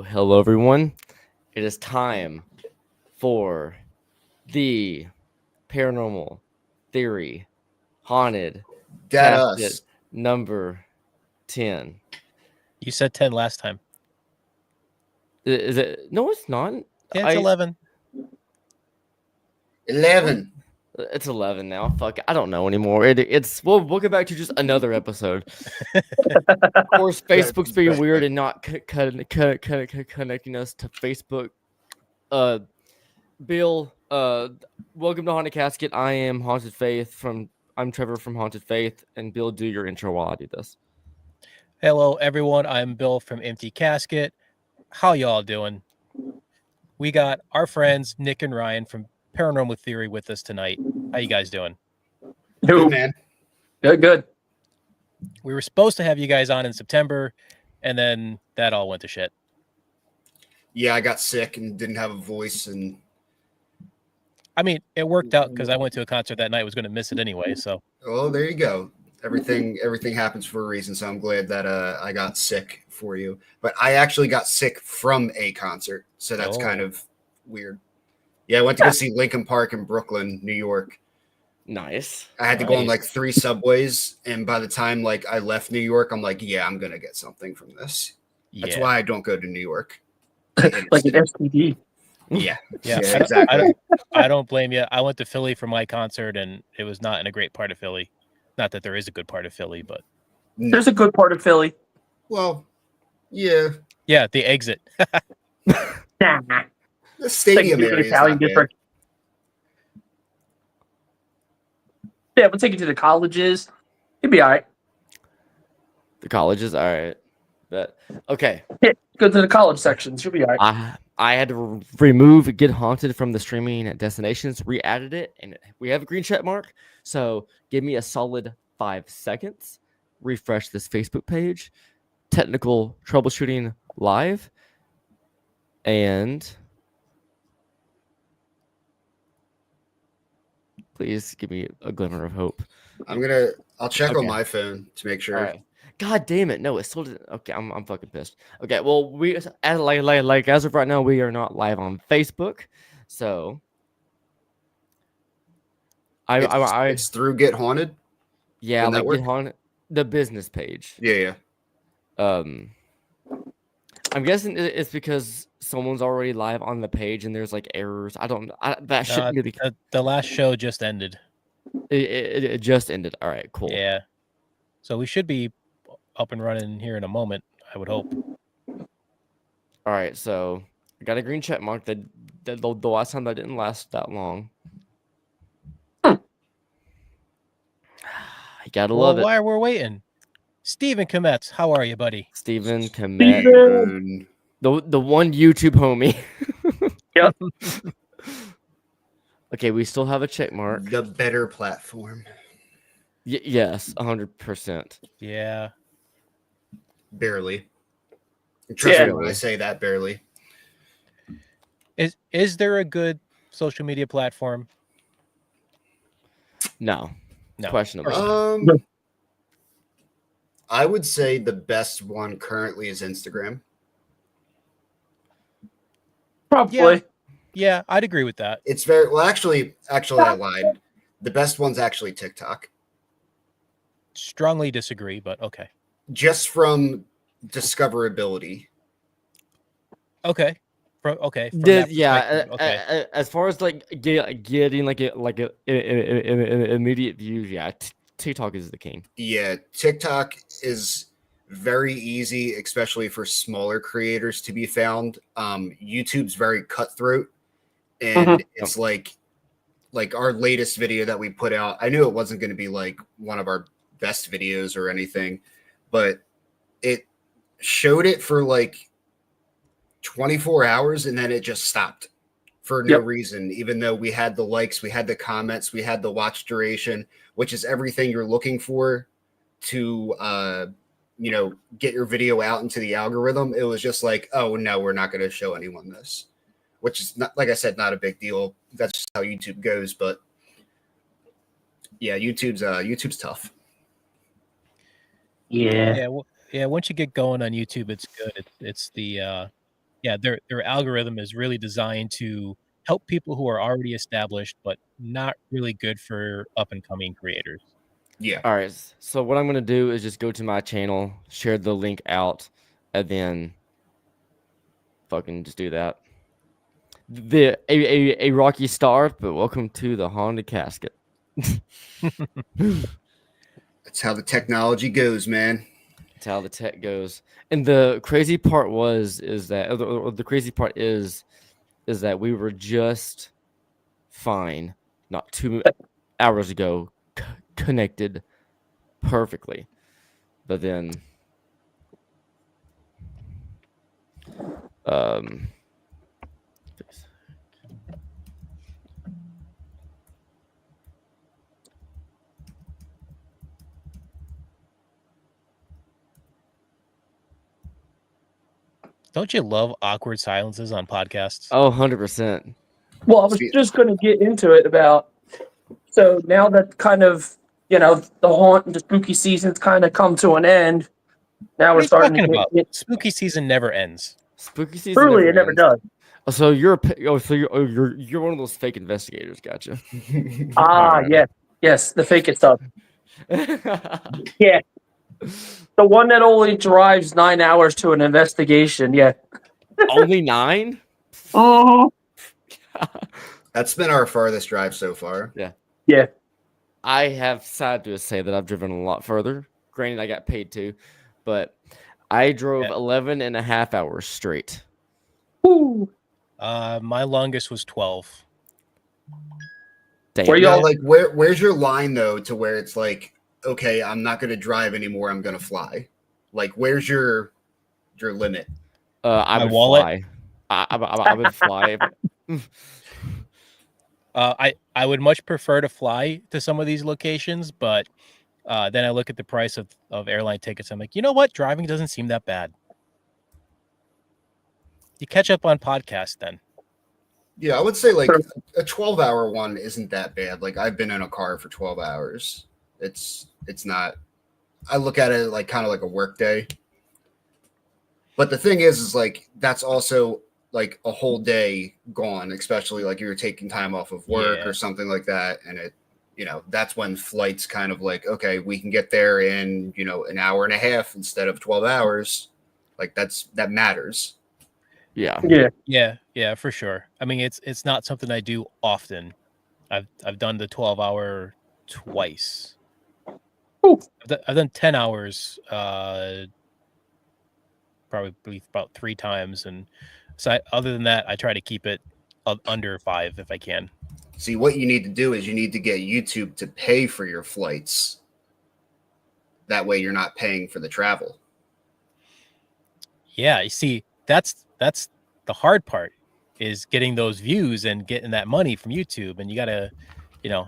Hello, everyone. It is time for the Paranormal Theory Haunted That Casket us. number 10. You said 10 last time. Is it? No, it's not. Yeah, it's 11. 11. It's 11 now. Fuck, I don't know anymore. It's we'll get back to just another episode. Of course, Facebook's being weird and not connecting us to Facebook. Bill, welcome to Haunted Casket. I am Haunted Faith I'm Trevor from Haunted Faith, and Bill, do your intro while I do this. Hello, everyone. I'm Bill from Empty Casket. How y'all doing? We got our friends Nick and Ryan from Paranormal Theory with us tonight. How you guys doing? Good, man. Good. We were supposed to have you guys on in September, and then that all went to shit. Yeah, I got sick and didn't have a voice, and I mean, it worked out because I went to a concert that night. Was going to miss it anyway. So, well, there you go. Everything happens for a reason. So I'm glad that I got sick for you. But I actually got sick from a concert, so that's kind of weird. Yeah, I went to go see Linkin Park in Brooklyn, New York. Nice. I had to go on like 3 subways, and by the time like I left New York, I'm like, yeah, I'm gonna get something from this. That's why I don't go to New York. Like an STD. Yeah, exactly. I don't blame you. I went to Philly for my concert, and it was not in a great part of Philly. Not that there is a good part of Philly, but there's a good part of Philly. Well, yeah, the exit. The stadium like area Italian district. Yeah, we'll take you to the colleges. You'll be all right. The colleges, all right. But okay. Yeah, go to the college sections. You'll be all right. I had to remove Get Haunted from the streaming destinations, re-added it, and we have a green check mark. So give me a solid 5 seconds. Refresh this Facebook page. Technical troubleshooting live. And please give me a glimmer of hope. I'll check on my phone to make sure. All right. God damn it! No, it still didn't. Okay, I'm fucking pissed. Okay, well, we as of right now, we are not live on Facebook, so it's through Get Haunted. Yeah, like Get Haunted, the business page. Yeah. I'm guessing it's because someone's already live on the page and there's like errors. That shouldn't be the last show just ended. It just ended. All right, cool. Yeah, so we should be up and running here in a moment, I would hope. All right, so I got a green check mark. The last time that didn't last that long. You gotta love it. While we're waiting, Stephen Kometz, how are you, buddy? Stephen Kometz, the one YouTube homie. Yep. Okay, we still have a check mark. The better platform. Yes, 100%. Yeah. Barely. Trust me when I say that, barely. Is there a good social media platform? No. Questionable. I would say the best one currently is Instagram. Probably. Yeah, I'd agree with that. It's very well. Actually, I lied. The best one's actually TikTok. Strongly disagree, but okay. Just from discoverability. Okay. As far as like getting like immediate views, TikTok is the king. Yeah, TikTok is very easy, especially for smaller creators to be found. YouTube's very cutthroat, and it's like our latest video that we put out. I knew it wasn't going to be like one of our best videos or anything, but it showed it for like 24 hours and then it just stopped for no reason, even though we had the likes, we had the comments, we had the watch duration, which is everything you're looking for to get your video out into the algorithm. It was just like, oh no, we're not going to show anyone this, which is not, like I said, not a big deal. That's just how YouTube goes. But yeah, YouTube's tough. Yeah. Yeah. Once you get going on YouTube, it's good. It's the their algorithm is really designed to help people who are already established, but not really good for up and coming creators. Yeah. All right. So what I'm gonna do is just go to my channel, share the link out, and then fucking just do that. A rocky start, but welcome to the Honda Casket. That's how the technology goes, man. That's how the tech goes. And the crazy part is that we were just fine not 2 hours ago, connected perfectly, but then Don't you love awkward silences on podcasts? oh, 100%. Well, I was just going to get into it about. So now that kind of the haunt and the spooky season's kind of come to an end. Now What are we're you starting talking to about? get Spooky season never ends. Spooky season. Truly, it never ends. does. Oh, so you're one of those fake investigators. Gotcha. Right. Yes, the fake it stuff. Yeah, the one that only drives 9 hours to an investigation. Yeah, Only 9. That's been our farthest drive so far. Yeah. I have sad to say that I've driven a lot further. Granted, I got paid to, but I drove 11 and a half hours straight. Ooh. My longest was 12. Damn. Where y'all like where's your line though to where it's like, okay, I'm not going to drive anymore, I'm going to fly? Like, where's your limit? I My would wallet? fly. I would fly. I would much prefer to fly to some of these locations, but then I look at the price of airline tickets. I'm like, you know what? Driving doesn't seem that bad. You catch up on podcasts then. Yeah, I would say like a 12-hour one isn't that bad. Like, I've been in a car for 12 hours. It's not. I look at it like kind of like a work day. But the thing is like that's also like a whole day gone, especially like you're taking time off of work or something like that. And it, that's when flights kind of like, okay, we can get there in, an hour and a half instead of 12 hours. Like that matters. Yeah, for sure. I mean, it's not something I do often. I've done the 12-hour twice. I've done 10 hours probably about 3 times, and so other than that, I try to keep it under 5 if I can. See, what you need to do is you need to get YouTube to pay for your flights. That way, you're not paying for the travel. Yeah, you see, that's the hard part is getting those views and getting that money from YouTube, and you gotta,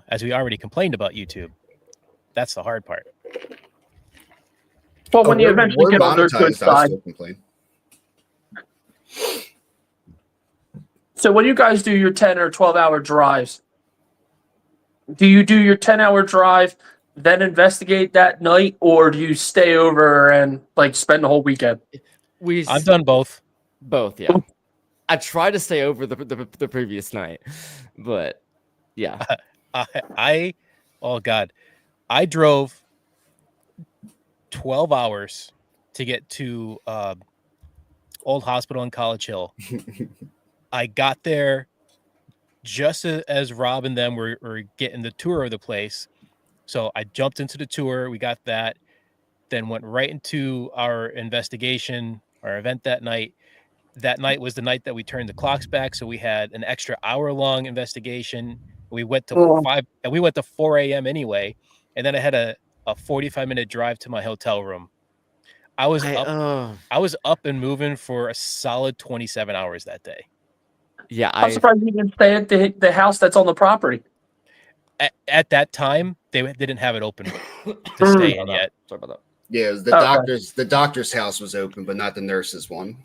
as we already complained about YouTube, that's the hard part. Well, when you eventually get on their good side. So when you guys do your 10 or 12-hour drives, do you do your 10-hour drive, then investigate that night, or do you stay over and like spend the whole weekend? I've done both. Both, yeah. I tried to stay over the previous night, but yeah. I drove 12 hours to get to Old Hospital in College Hill. I got there just as Rob and them were getting the tour of the place. So I jumped into the tour. We got that, then went right into our investigation, our event that night. That night was the night that we turned the clocks back. So we had an extra hour-long investigation. We went to 4 a.m. anyway. And then I had a 45-minute drive to my hotel room. I was up and moving for a solid 27 hours that day. Yeah, I'm surprised you didn't stay at the house that's on the property. at that time they didn't have it open to stay in yet. Sorry about that. Yeah, the doctor's house was open, but not the nurse's one.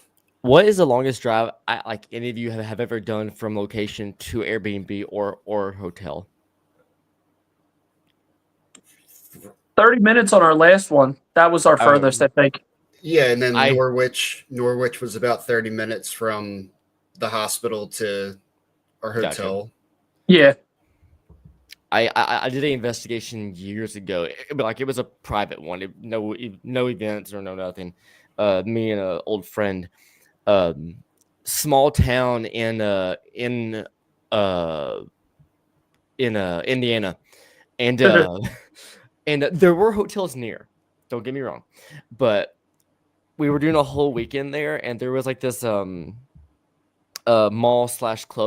What is the longest drive like any of you have ever done from location to Airbnb or hotel? 30 minutes on our last one. That was our furthest, I think. Yeah, and then Norwich was about 30 minutes from the hospital to our hotel. Gotcha. Yeah. I did an investigation years ago. It was a private one. No events or no nothing. Me and an old friend, small town in Indiana, and and there were hotels near. Don't get me wrong, but we were doing a whole weekend there, and there was like this mall/club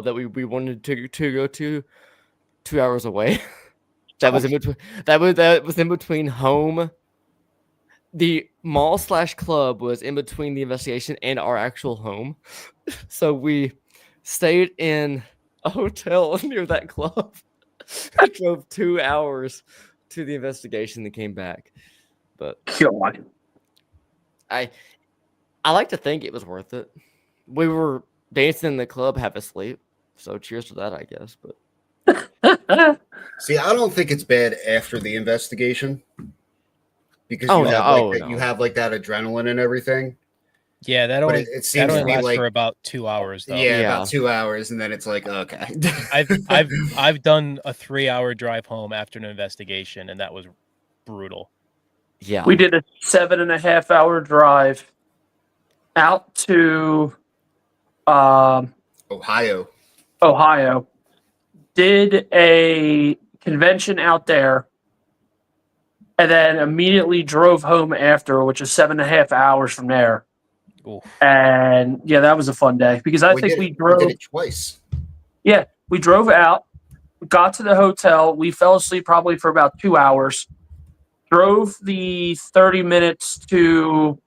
that we wanted to go to 2 hours away. That was in between home. The mall/club was in between the investigation and our actual home. So we stayed in a hotel near that club. I drove 2 hours to the investigation and came back. But God. I like to think it was worth it. We were dancing in the club, half asleep. So cheers to that, I guess. But see, I don't think it's bad after the investigation because you have like that adrenaline and everything. Yeah, that only lasts like, for about 2 hours though. Yeah, about 2 hours, and then it's like okay. I've done a 3-hour drive home after an investigation, and that was brutal. Yeah, we did a 7.5-hour drive out to Ohio. Did a convention out there, and then immediately drove home after, which is 7.5 hours from there. Oof. And yeah, that was a fun day because we did it twice. Yeah, we drove out, got to the hotel. We fell asleep probably for about 2 hours. Drove the 30 minutes to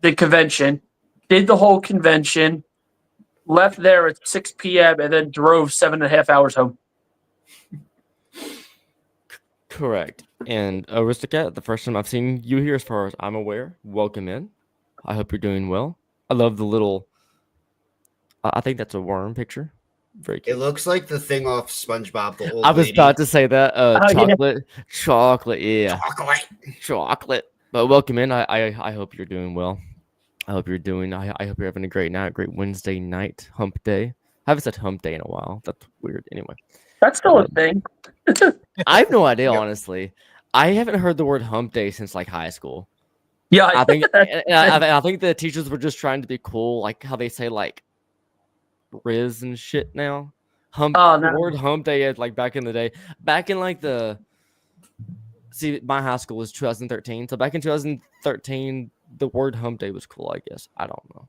the convention, did the whole convention, left there at 6 p.m. and then drove 7.5 hours home. Correct. And Aristocat, the first time I've seen you here, as far as I'm aware, welcome in. I hope you're doing well. I love the little. I think that's a worm picture. Very cute. It looks like the thing off SpongeBob. The old I was about to say that. Chocolate, yeah. Chocolate. But welcome in. I hope you're doing well. I hope you're doing. I hope you're having a great night, great Wednesday night, hump day. I haven't said hump day in a while. That's weird. Anyway, that's still a thing. I have no idea, honestly. I haven't heard the word hump day since like high school. Yeah, I think I think the teachers were just trying to be cool, like how they say like Riz and shit now. The word hump day, like back in the day, back in like my high school was 2013, so back in 2013, the word hump day was cool, I guess. I don't know.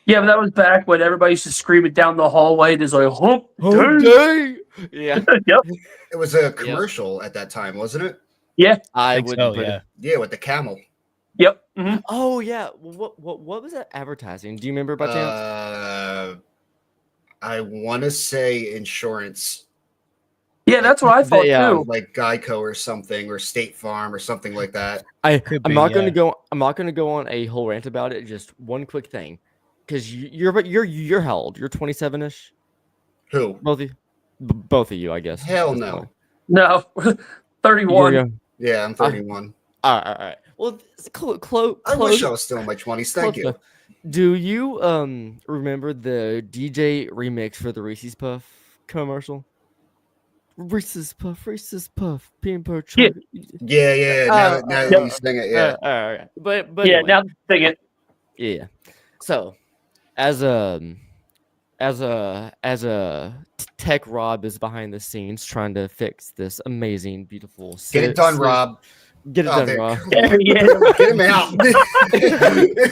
Yeah, but that was back when everybody used to scream it down the hallway. There's like hump day. Yeah. Yep. It was a commercial at that time, wasn't it? Yeah, I would. So, yeah, with the camel. Yep. Mm-hmm. Oh yeah. What was that advertising? Do you remember by chance? I want to say insurance. Yeah, that's what I thought too. Like Geico or something, or State Farm or something like that. I'm not going to go on a whole rant about it. Just one quick thing, because you're how old? You're 27ish. Who? Both of you, I guess. Hell no. No, 31. Yeah, I'm 31. All right. Well, close. I wish I was still in my 20s. Thank you. Do you remember the DJ remix for the Reese's Puff commercial? Reese's Puff, peanut butter chocolate. Yeah. Now you sing it, yeah. All right. But yeah, anyway. now sing it. Yeah. So, as a tech Rob is behind the scenes trying to fix this amazing, beautiful. Get it done, Rob. Get it done, Rob. Yeah. Get him out. Get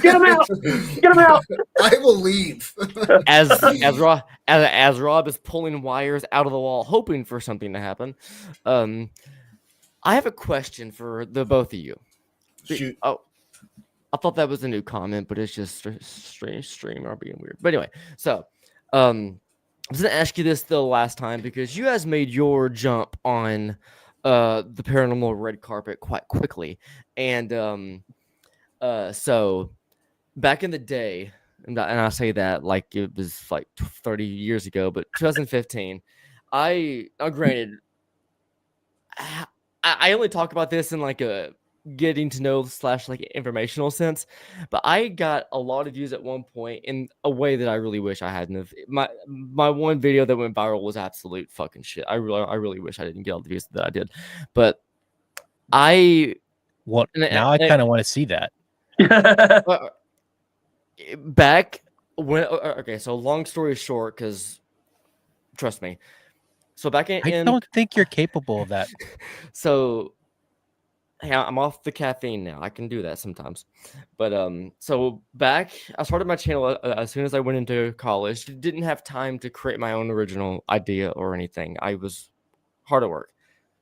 him out. Get him out. I will leave. As Rob is pulling wires out of the wall, hoping for something to happen. I have a question for the both of you. Shoot. Oh, I thought that was a new comment, but it's just stream are being weird. But anyway, so was gonna ask you this the last time because you guys made your jump on the paranormal red carpet quite quickly, and so back in the day, and I say that like it was like 30 years ago, but 2015, now granted, I only talk about this in like a getting to know slash like informational sense, but I got a lot of views at one point in a way that I really wish I hadn't have. My one video that went viral was absolute fucking shit. I really wish I didn't get all the views that I did, but I What? and, Now I kind of want to see that. uh, back when okay, so long story short, because trust me, so back I don't think you're capable of that. so hey, I'm off the caffeine now. I can do that sometimes. But so back I started my channel as soon as I went into college. Didn't have time to create my own original idea or anything. I was hard at work.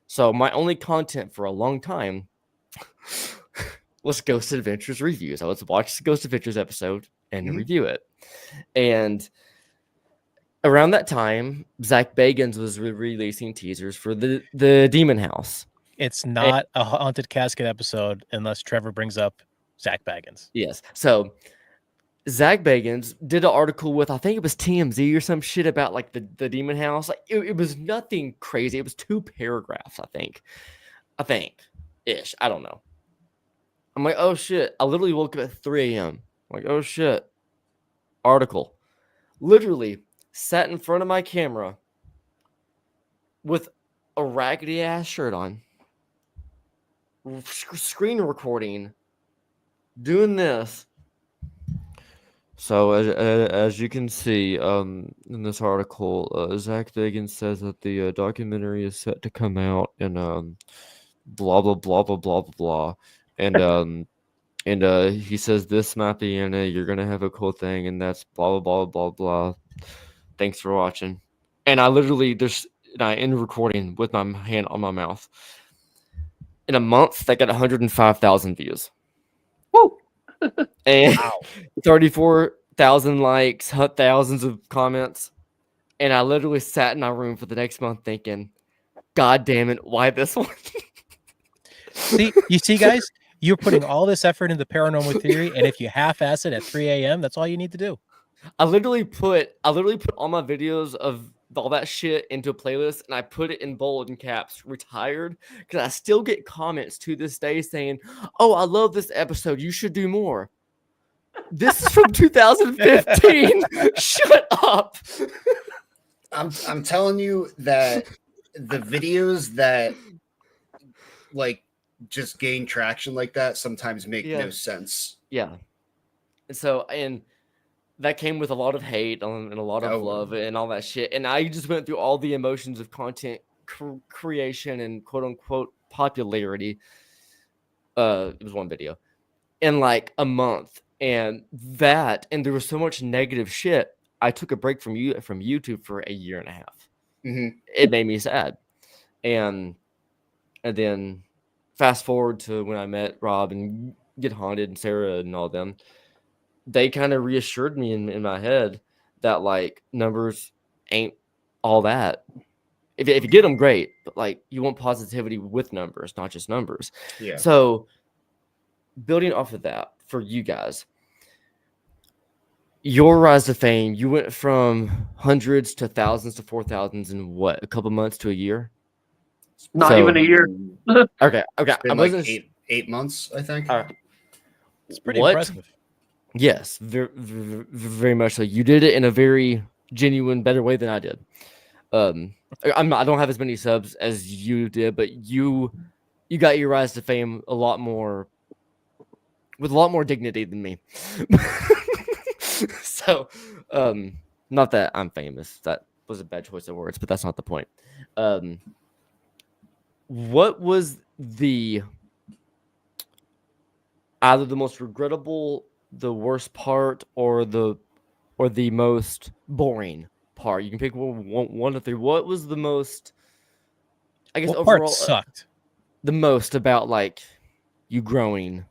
So my only content for a long time was Ghost Adventures reviews. I would watch the Ghost Adventures episode and review it. And around that time, Zach Bagans was releasing teasers for the Demon House. It's not a Haunted Casket episode unless Trevor brings up Zach Baggins. Yes. So Zach Bagans did an article with, I think it was TMZ or some shit about like the Demon House. Like it was nothing crazy. It was 2 paragraphs, I think ish. I don't know. I'm like, oh shit. I literally woke up at 3 a.m. I'm like, oh shit. Article. Literally sat in front of my camera with a raggedy ass shirt on, screen recording, doing this. So as you can see in this article, Zach Bagans says that the documentary is set to come out in blah blah blah blah blah blah blah, and he says this might be in it. You're gonna have a cool thing, and that's blah blah blah blah blah. Thanks for watching. And I literally I end recording with my hand on my mouth. In a month, that got 105,000 views. Woo! And 34,000 likes, thousands of comments. And I literally sat in my room for the next month thinking, God damn it, why this one? You see, guys, you're putting all this effort into Paranormal Theory, and if you half-ass it at 3 a.m., that's all you need to do. I literally put all my videos of all that shit into a playlist, and I put it in bold and caps, retired, because I still get comments to this day saying, "Oh, I love this episode. You should do more." This is from 2015. Shut up. I'm telling you that the videos that like just gain traction like that sometimes make no sense. Yeah. And that came with a lot of hate and a lot of love and all that shit. And I just went through all the emotions of content creation and quote unquote popularity. It was one video in like a month. And there was so much negative shit. I took a break from YouTube for a year and a half. It made me sad. And then fast forward to when I met Rob and Get Haunted and Sarah and all them. They kind of reassured me in my head that like numbers ain't all that. If you get them, great, but like you want positivity with numbers, not just numbers. Yeah. So building off of that for you guys, your rise to fame, you went from hundreds to thousands to 4,000s in what, a couple months to a year? Not even a year. Okay. It's been like 8 months, I think. It's pretty impressive. Yes, very, very much so. You did it in a very genuine, better way than I did. I don't have as many subs as you did, but you got your rise to fame with a lot more dignity than me. So, not that I'm famous. That was a bad choice of words, but that's not the point. What was either the most regrettable, the worst part, or the most boring part? You can pick one of three. What was the most, I guess, what overall part sucked the most about like you growing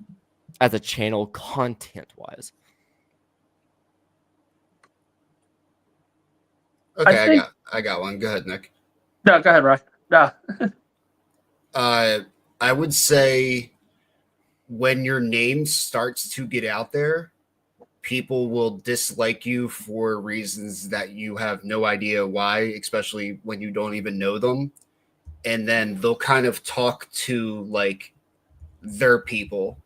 as a channel content wise? Okay, think I got one. Go ahead, Nick. no, go ahead, Ryan. No. I would say when your name starts to get out there, people will dislike you for reasons that you have no idea why, especially when you don't even know them. And then they'll kind of talk to like their people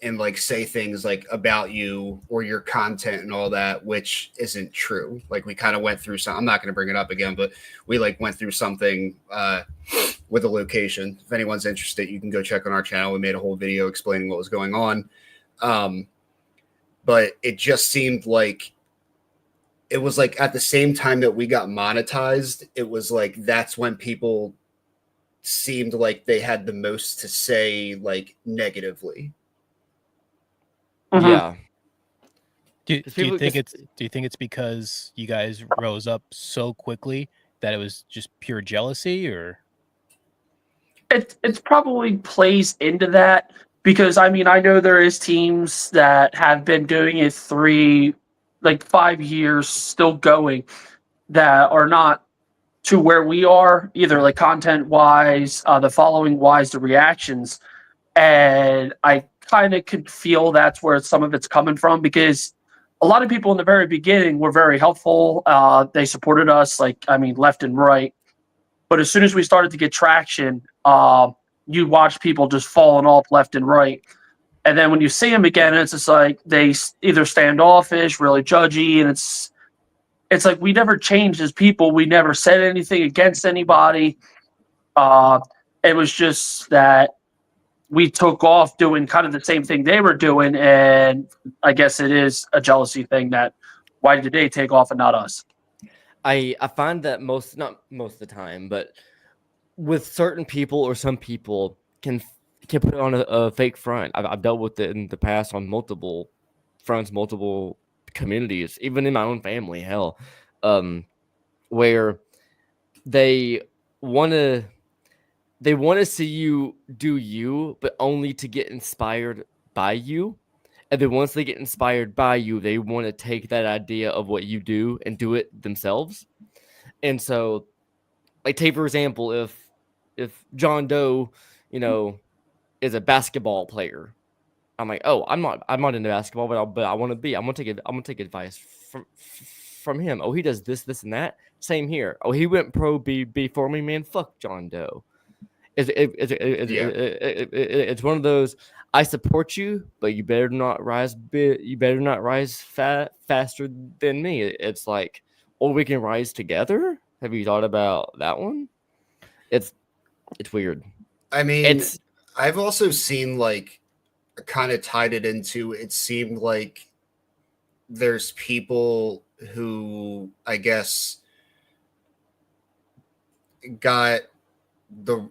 and like say things like about you or your content and all that, which isn't true. Like we kind of went through some, I'm not going to bring it up again, but we like went through something with a location. If anyone's interested, you can go check on our channel. We made a whole video explaining what was going on. But it just seemed like it was like at the same time that we got monetized, it was like that's when people seemed like they had the most to say like negatively. Mhm. Yeah. Do you people think just- it's because you guys rose up so quickly that it was just pure jealousy, or It's probably plays into that because I mean I know there is teams that have been doing it 5 years still going that are not to where we are either like content wise, the following wise, the reactions, and I kind of could feel that's where some of it's coming from because a lot of people in the very beginning were very helpful. They supported us like I mean left and right. But as soon as we started to get traction, you watch people just falling off left and right. And then when you see them again, it's just like they either standoffish, really judgy, and it's like we never changed as people. We never said anything against anybody. Uh, it was just that we took off doing kind of the same thing they were doing, and I guess it is a jealousy thing that why did they take off and not us? I find that not most of the time, but with certain people or some people can put on a fake front. I've dealt with it in the past on multiple fronts, multiple communities, even in my own family. Hell, where they want to see you do you, but only to get inspired by you. And then once they get inspired by you, they want to take that idea of what you do and do it themselves. And so, like, take for example, if John Doe, is a basketball player, I'm like, oh, I'm not into basketball, but I want to be. I'm gonna take advice from him. Oh, he does this, and that. Same here. Oh, he went pro before me, man. Fuck John Doe. It's one of those. I support you, but you better not rise. You better not rise faster than me. It's like, or we can rise together. Have you thought about that one? It's weird. I mean, It's I've also seen like kind of tied it into it seemed like there's people who I guess got the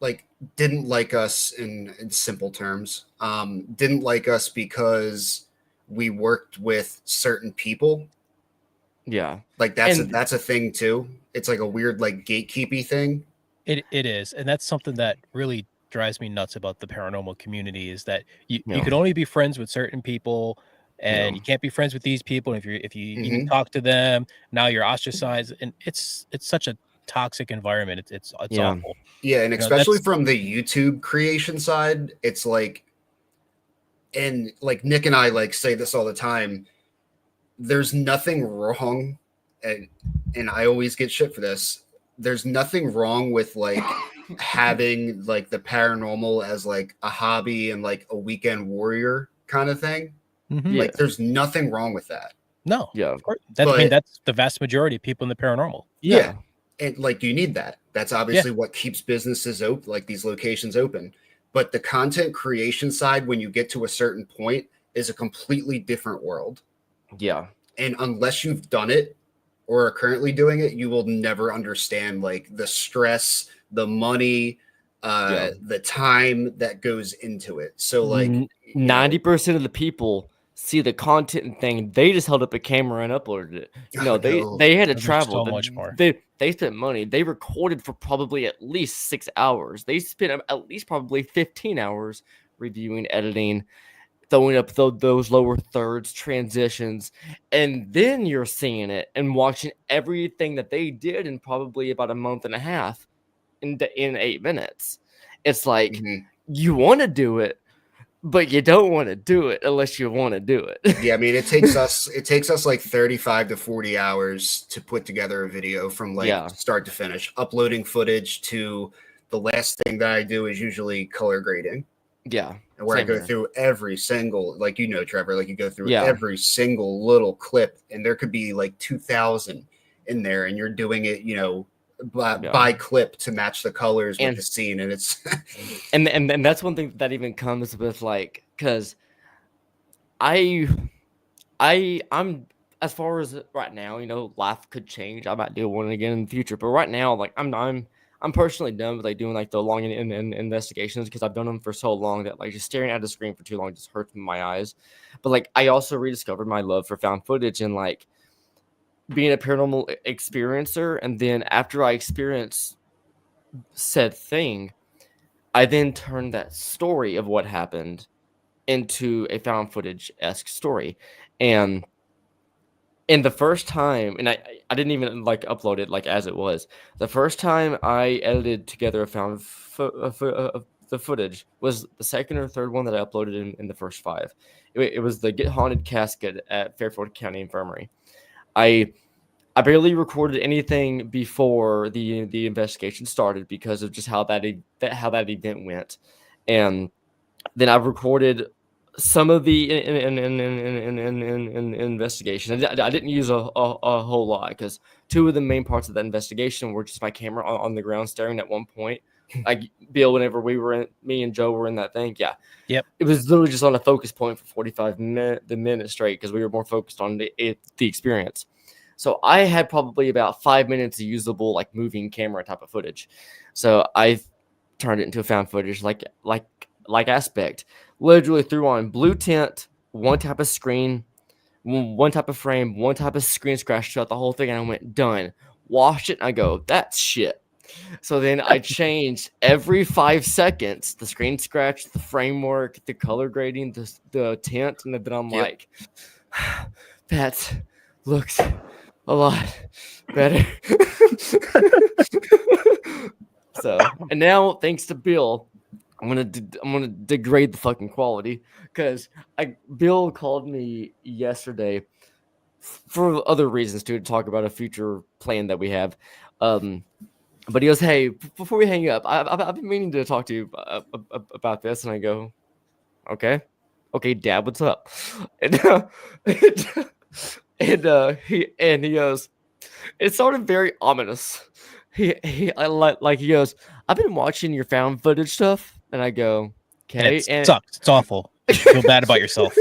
like didn't like us in simple terms. Didn't like us because we worked with certain people. yeah. Like that's a thing too. It's like a weird like gatekeepy thing. it is, and that's something that really drives me nuts about the paranormal community is that you Yeah. can only be friends with certain people, and Yeah. you can't be friends with these people. And if you even Mhm. talk to them, now you're ostracized, and it's such a toxic environment. It's Yeah. awful. Yeah, and You know, especially that's from the YouTube creation side, it's like, and like Nick and I like say this all the time. There's nothing wrong, and I always get shit for this. There's nothing wrong with like having like the paranormal as like a hobby and like a weekend warrior kind of thing. Mhm. Like, there's nothing wrong with that. No, Yeah. of course. I mean, But- that's the vast majority of people in the paranormal. Yeah. And like you need that. That's Yeah. obviously what keeps businesses open, like these locations open. But the content creation side, when you get to a certain point, is a completely different world. Yeah. And unless you've done it or are currently doing it, you will never understand like the stress, the money, Yeah. the time that goes into it. So like N- 90% of the people see the content thing. They just held up a camera and uploaded it. Oh, They no. had to There's travel. so much more. They spent money. They recorded for probably at least 6 hours. They spent at least probably 15 hours reviewing, editing, throwing up those lower thirds, transitions, and then you're seeing it and watching everything that they did in probably about a month and a half in 8 minutes. It's like Mhm. you want to do it, but you don't want to do it unless you want to do it. Yeah, I mean, it takes us like 35 to 40 hours to put together a video from like Yeah. start to finish. Uploading footage to the last thing that I do is usually color grading. Yeah. And where I Same go here. through every single, like, you know, Trevor, like you go through Yeah. every single little clip, and there could be like 2,000 in there, and you're doing it, you know, by clip to match the colors with And- the scene, and it's and that's one thing that even comes with like, because I'm as far as right now, you know, life could change. I might do one again in the future, but right now, like I'm personally done with like doing like the long investigations, because I've done them for so long that like just staring at the screen for too long just hurts my eyes. But like I also rediscovered my love for found footage and like being a paranormal experiencer, and then after I experience said thing, I then turned that story of what happened into a found footage-esque story. And the first time, and I didn't even like upload it like as it was. The first time I edited together a the footage was the second or third one that I uploaded in the first 5. It was the Get Haunted Casket at Fairfield County Infirmary. I barely recorded anything before the investigation started because of just how that event went, and then I recorded some of the investigation. I didn't use a whole lot, because 2 of the main parts of that investigation were just my camera on the ground staring at one point. Like Bill, whenever me and Joe were in that thing, yeah. Yep. It was literally just on a focus point for 45 minutes straight, because we were more focused on the experience. So I had probably about 5 minutes of usable, like moving camera type of footage. So I turned it into a found footage like aspect. Literally threw on blue tint, one type of screen, one type of frame, one type of screen, scratched out the whole thing, and I went done. Washed it, and I go, that's shit. So then I changed every 5 seconds the screen scratch, the framework, the color grading, the tint, and then I'm like, that looks a lot better. So, and now thanks to Bill, I'm gonna degrade the fucking quality, because Bill called me yesterday for other reasons to talk about a future plan that we have. But he goes, "Hey, before we hang up, I've been meaning to talk to you about this," and I go, "Okay, Dad, what's up?" And he goes, it sounded very ominous. He goes, I've been watching your found footage stuff, and I go, And okay, it sucks. It's awful. You should feel bad about yourself.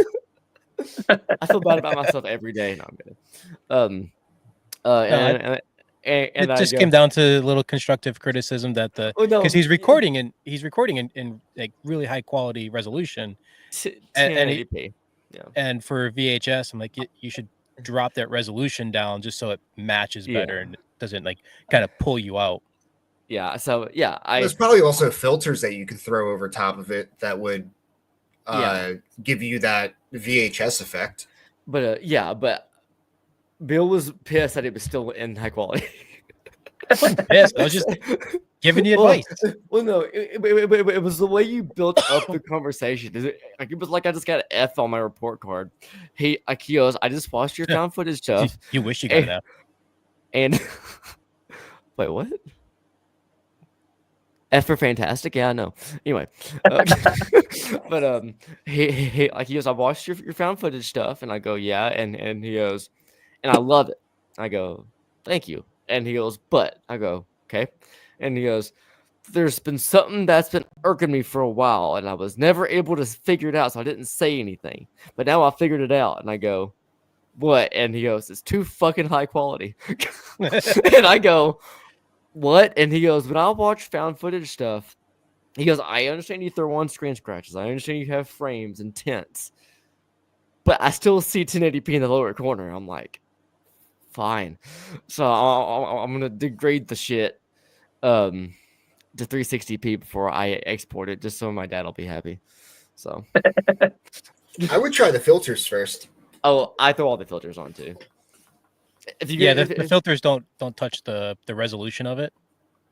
I feel bad about myself every day. No, I'm kidding. And It I just go, came down to a little constructive criticism that oh no, because he's recording in like really high quality resolution, and 1080p. Yeah, and for VHS, I'm like, you should drop that resolution down just so it matches better and it doesn't like kind of pull you out. Yeah. So yeah, there's probably also filters that you could throw over top of it that would give you that VHS effect. But but Bill was pissed that it was still in high quality. I wasn't pissed. I was just giving you advice. Well, no, it was the way you built up the conversation. It was like I just got an F on my report card. He goes, I just watched your found footage stuff. You wish you got an F. And wait, what? F for fantastic? Yeah, I know. Anyway, but he goes, I watched your found footage stuff, and I go, yeah, and he goes, and I love it. I go, thank you. And he goes, but I go, okay. And he goes, there's been something that's been irking me for a while, and I was never able to figure it out, so I didn't say anything. But now I figured it out, and I go, what? And he goes, it's too fucking high quality. And I go, what? And he goes, when I watch found footage stuff, he goes, I understand you throw on screen scratches. I understand you have frames and tints, but I still see 1080p in the lower corner. I'm like, fine. So I'm going to degrade the shit to 360p before I export it, just so my dad will be happy. So I would try the filters first. Oh, I throw all the filters on too. If you Yeah, get, the filters don't touch the resolution of it.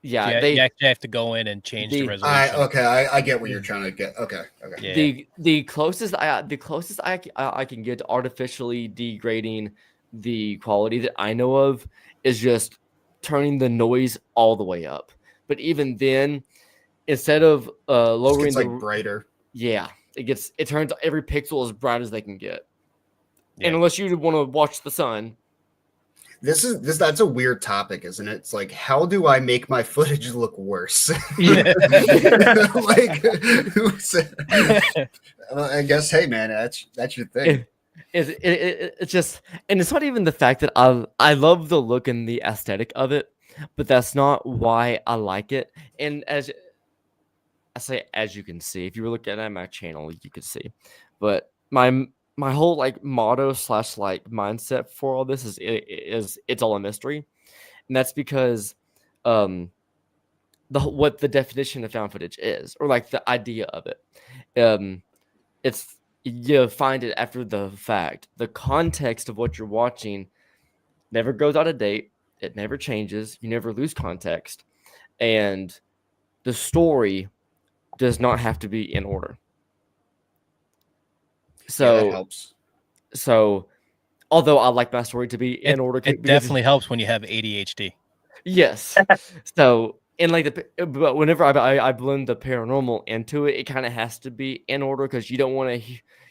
yeah, Yeah, they you actually have to go in and change the resolution. I get what you're trying to get. Okay. Yeah. the closest I can get to artificially degrading the quality that I know of is just turning the noise all the way up. But even then, instead of Just lowering gets the like brighter. yeah, it turns every pixel as bright as they can get. Yeah. And unless you want to watch the sun, That's a weird topic, isn't it? It's like, how do I make my footage look worse? Yeah. Like, I guess, hey man, that's your thing. it's just, and it's not even the fact that I love the look and the aesthetic of it, but that's not why I like it. And as I say, as you can see, if you were looking at my channel, you could see. But my whole like motto / like mindset for all this is it's all a mystery, and that's because what the definition of found footage is, or like the idea of it. It's you find it after the fact. The context of what you're watching never goes out of date. It never changes. You never lose context, and the story does not have to be in order. Yeah, that helps. So, although I like my story to be in order, It definitely helps when you have ADHD. Yes. So, and like but whenever I blend the paranormal into it, it kind of has to be in order because you don't want to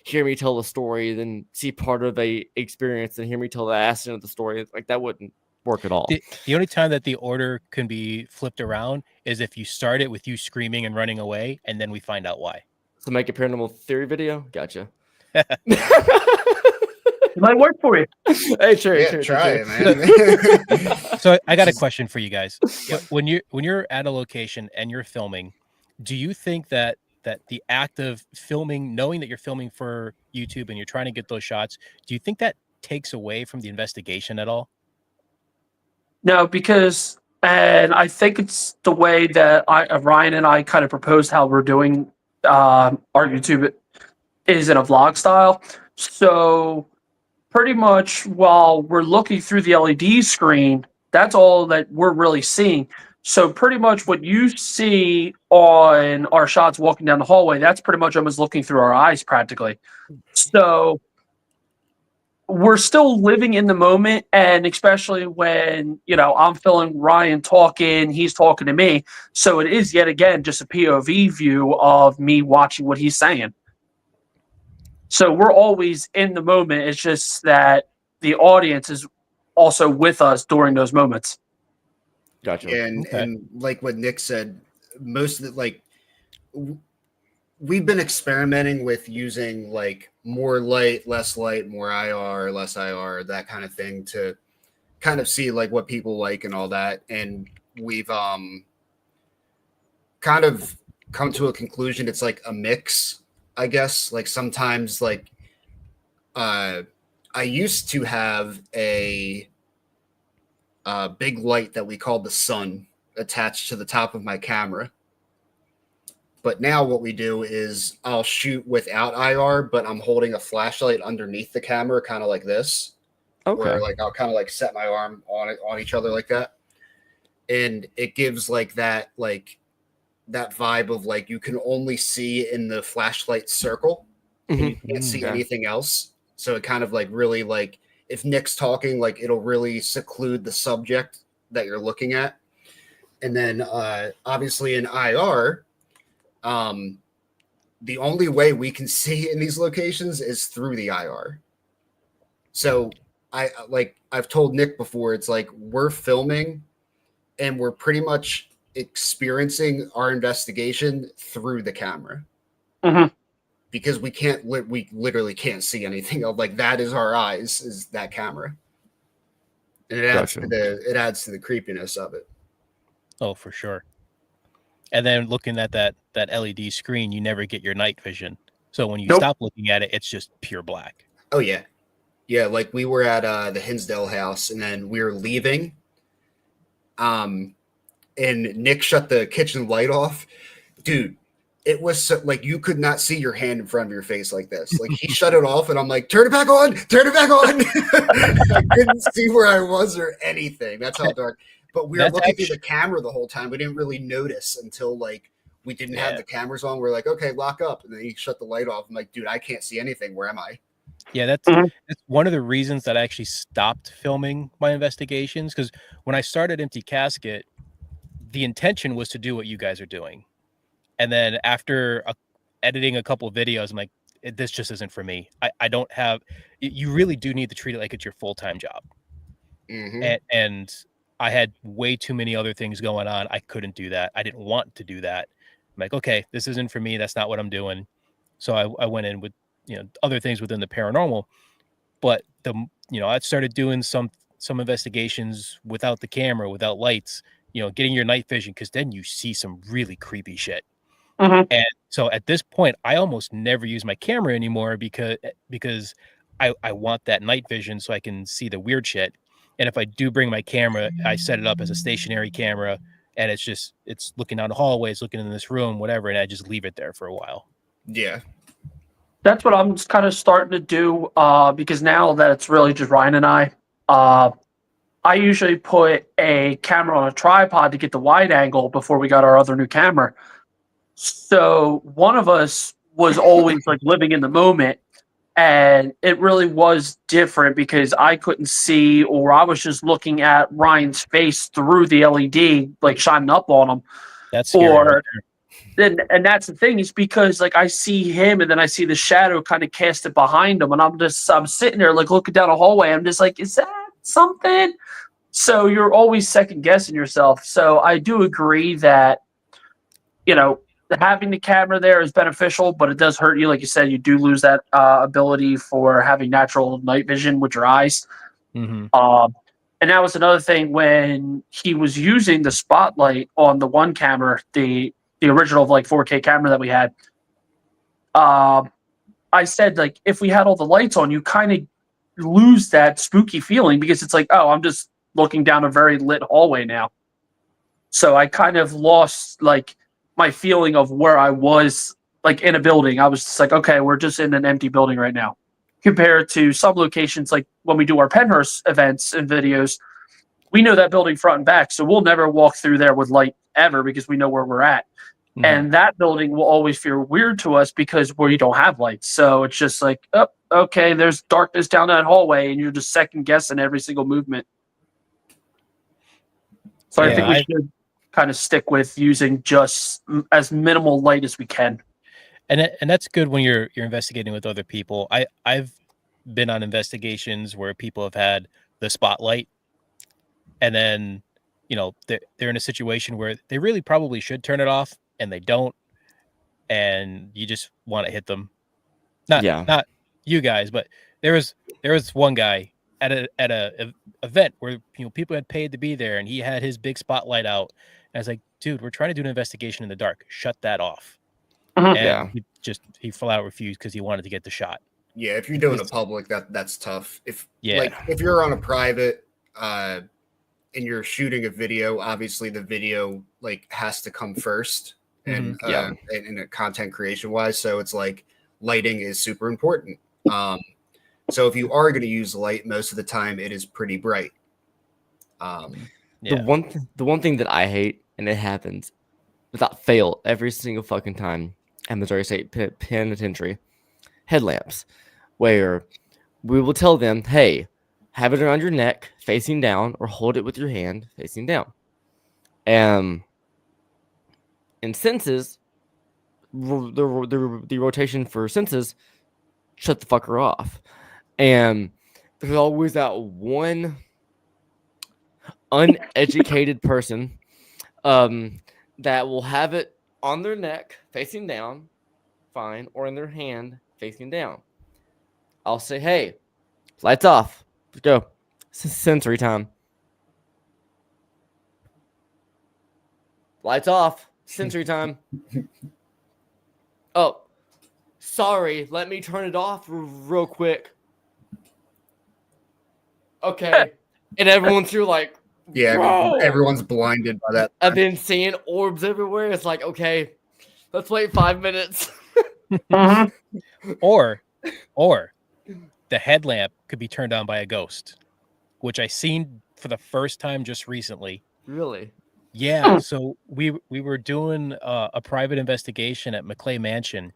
hear me tell the story, then see part of a experience, and hear me tell the aspect of the story. Like that wouldn't work at all. The only time that the order can be flipped around is if you start it with you screaming and running away, and then we find out why. So make a paranormal theory video. Gotcha. It might work for you. Hey, sure, Yeah, sure, try sure. it, man. So I got a question for you guys. Yeah. When you're at a location and you're filming, do you think that the act of filming, knowing that you're filming for YouTube and you're trying to get those shots, do you think that takes away from the investigation at all? No, because, and I think it's the way that Ryan and I kind of proposed how we're doing our YouTube is in a vlog style. So pretty much while we're looking through the LED screen, that's all that we're really seeing. So pretty much what you see on our shots walking down the hallway, that's pretty much almost looking through our eyes practically. So we're still living in the moment, and especially when I'm feeling Ryan talking, he's talking to me, so it is yet again just a POV view of me watching what he's saying. So we're always in the moment. It's just that the audience is also with us during those moments. Gotcha. And like what Nick said, most of it, we've been experimenting with using like more light, less light, more IR, less IR, that kind of thing to kind of see like what people like and all that. And we've kind of come to a conclusion. It's like a mix, I guess. Like sometimes like I used to have a big light that we called the sun attached to the top of my camera. But now what we do is I'll shoot without IR, but I'm holding a flashlight underneath the camera, kind of like this. Okay. Where like I'll kind of like set my arm on each other like that. And it gives like that vibe of like you can only see in the flashlight circle. And you can't see anything else. So it kind of like really like if Nick's talking, like it'll really seclude the subject that you're looking at. And then obviously in IR, the only way we can see in these locations is through the IR. So I've told Nick before, it's like we're filming and we're pretty much experiencing our investigation through the camera. Mm-hmm. Because we literally can't see anything of like that is our eyes, is that camera. And it adds to the creepiness of it. Oh, for sure. And then looking at that LED screen, you never get your night vision. So when you stop looking at it, it's just pure black. Oh yeah. Yeah, like we were at the Hinsdale house and then we were leaving. And Nick shut the kitchen light off. Dude, it was so, like you could not see your hand in front of your face like this. Like he shut it off, and I'm like, turn it back on, turn it back on. I couldn't see where I was or anything. That's how dark. But we were looking through the camera the whole time. We didn't really notice until like we didn't have the cameras on. We're like, okay, lock up, and then he shut the light off. I'm like, dude, I can't see anything. Where am I? Yeah, that's one of the reasons that I actually stopped filming my investigations, because when I started Empty Casket, the intention was to do what you guys are doing. And then after editing a couple of videos, I'm like, this just isn't for me. I don't have, you really do need to treat it like it's your full-time job. And I had way too many other things going on. I couldn't do that. I didn't want to do that. I'm like, okay, this isn't for me. That's not what I'm doing. So I went in with, other things within the paranormal, but I started doing some investigations without the camera, without lights, getting your night vision, because then you see some really creepy shit. And so at this point, I almost never use my camera anymore because I want that night vision so I can see the weird shit. And if I do bring my camera, I set it up as a stationary camera, and it's looking down the hallways, looking in this room, whatever, and I just leave it there for a while. Yeah. That's what I'm kind of starting to do, because now that it's really just Ryan and I usually put a camera on a tripod to get the wide angle before we got our other new camera. So one of us was always like living in the moment, and it really was different because I couldn't see, or I was just looking at Ryan's face through the LED, like shining up on him. That's scary. And that's the thing, is because like I see him and then I see the shadow kind of casted behind him, and I'm sitting there like looking down a hallway. I'm just like, is that something? So you're always second guessing yourself. So I do agree that, having the camera there is beneficial, but it does hurt you. Like you said, you do lose that ability for having natural night vision with your eyes. And that was another thing when he was using the spotlight on the one camera, the original like 4K camera that we had. I said, like, if we had all the lights on, you kind of lose that spooky feeling, because it's like, oh, I'm just looking down a very lit hallway now. So I kind of lost like my feeling of where I was, like in a building. I was just like, okay, we're just in an empty building right now. Compared to some locations, like when we do our Penhurst events and videos, we know that building front and back, so we'll never walk through there with light ever because we know where we're at. And that building will always feel weird to us because we don't have lights. So it's just like, oh, okay, there's darkness down that hallway, and you're just second guessing every single movement. So I think we should kind of stick with using just as minimal light as we can. And that's good when you're investigating with other people. I've been on investigations where people have had the spotlight, and then they're in a situation where they really probably should turn it off, and they don't, and you just want to hit them. Not you guys, but there was one guy at a event where people had paid to be there, and he had his big spotlight out, and I was like, dude, we're trying to do an investigation in the dark. Shut that off. And he flat out refused because he wanted to get the shot. Yeah, if you're doing a public, that's tough. If you're on a private and you're shooting a video, obviously the video like has to come first, and in a content creation wise. So it's like lighting is super important. So if you are going to use light, most of the time it is pretty bright. The one thing that I hate, and it happens without fail every single fucking time at Missouri State Penitentiary, headlamps, where we will tell them, hey, have it around your neck facing down, or hold it with your hand facing down. In senses, the rotation for senses, shut the fucker off. And there's always that one uneducated person that will have it on their neck facing down, fine, or in their hand facing down. I'll say, hey, lights off. Let's go. Sensory time. Lights off. Sensory time. Oh, sorry. Let me turn it off real quick. Okay. And everyone's through like, yeah, bro. Everyone's blinded by that. I've been seeing orbs everywhere. It's like, okay, Let's wait 5 minutes. Mhm. Or the headlamp could be turned on by a ghost, which I seen for the first time just recently. Really? Yeah, so we were doing a private investigation at McClay Mansion,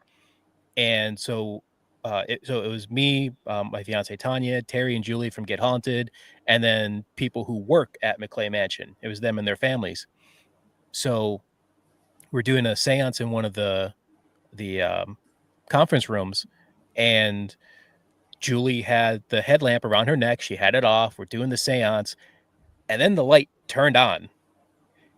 and so it was me, my fiance Tanya, Terry, and Julie from Get Haunted, and then people who work at McClay Mansion. It was them and their families. So we're doing a séance in one of the conference rooms, and Julie had the headlamp around her neck. She had it off. We're doing the séance, and then the light turned on.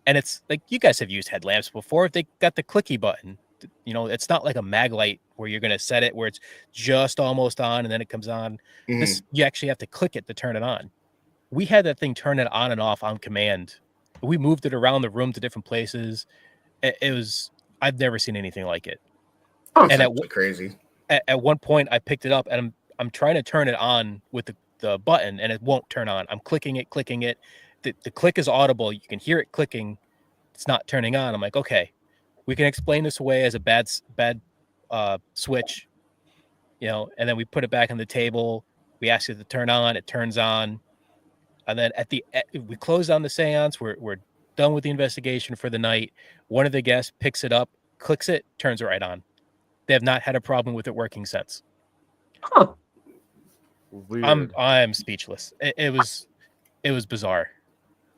And it's like, you guys have used headlamps before. They got the clicky button. You know, it's not like a mag light where you're going to set it where it's just almost on and then it comes on. This, you actually have to click it to turn it on. We had that thing turn it on and off on command. We moved it around the room to different places. It was, I've never seen anything like it. Oh, And crazy. At one point I picked it up and I'm trying to turn it on with the button and it won't turn on. I'm clicking it. The click is audible. You can hear it clicking. It's not turning on. I'm like, okay, we can explain this away as a bad switch, you know, and then we put it back on the table. We ask it to turn on. It turns on. And then we close down the seance. We're done with the investigation for the night. One of the guests picks it up, clicks it, turns it right on. They have not had a problem with it working since. Huh. Weird. I'm speechless. It was bizarre.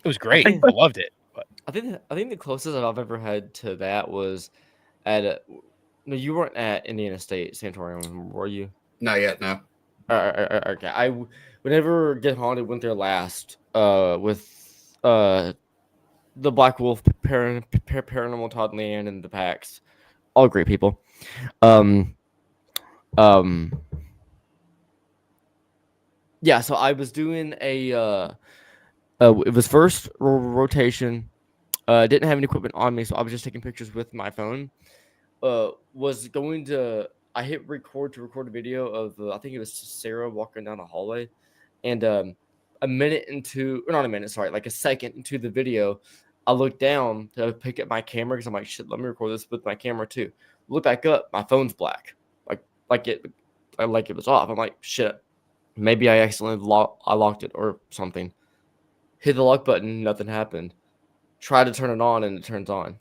It was great. I loved it. But I think the closest I've ever had to that was at no, you weren't at Indiana State Sanatorium, were you? Not yet, no. Okay. Whenever Get Haunted went there last, with the Black Wolf, Paranormal, Todd Leanne, and the Pax, all great people. Yeah. So I was doing it was first rotation. Didn't have any equipment on me, so I was just taking pictures with my phone. I hit record to record a video of I think it was Sarah walking down the hallway, and a minute into, or not a minute, sorry, like a second into the video, I looked down to pick up my camera because I'm like, shit, let me record this with my camera too. Look back up, my phone's black, like it was off. I'm like, shit, maybe I accidentally locked it or something. Hit the lock button, nothing happened. Try to turn it on, and it turns on.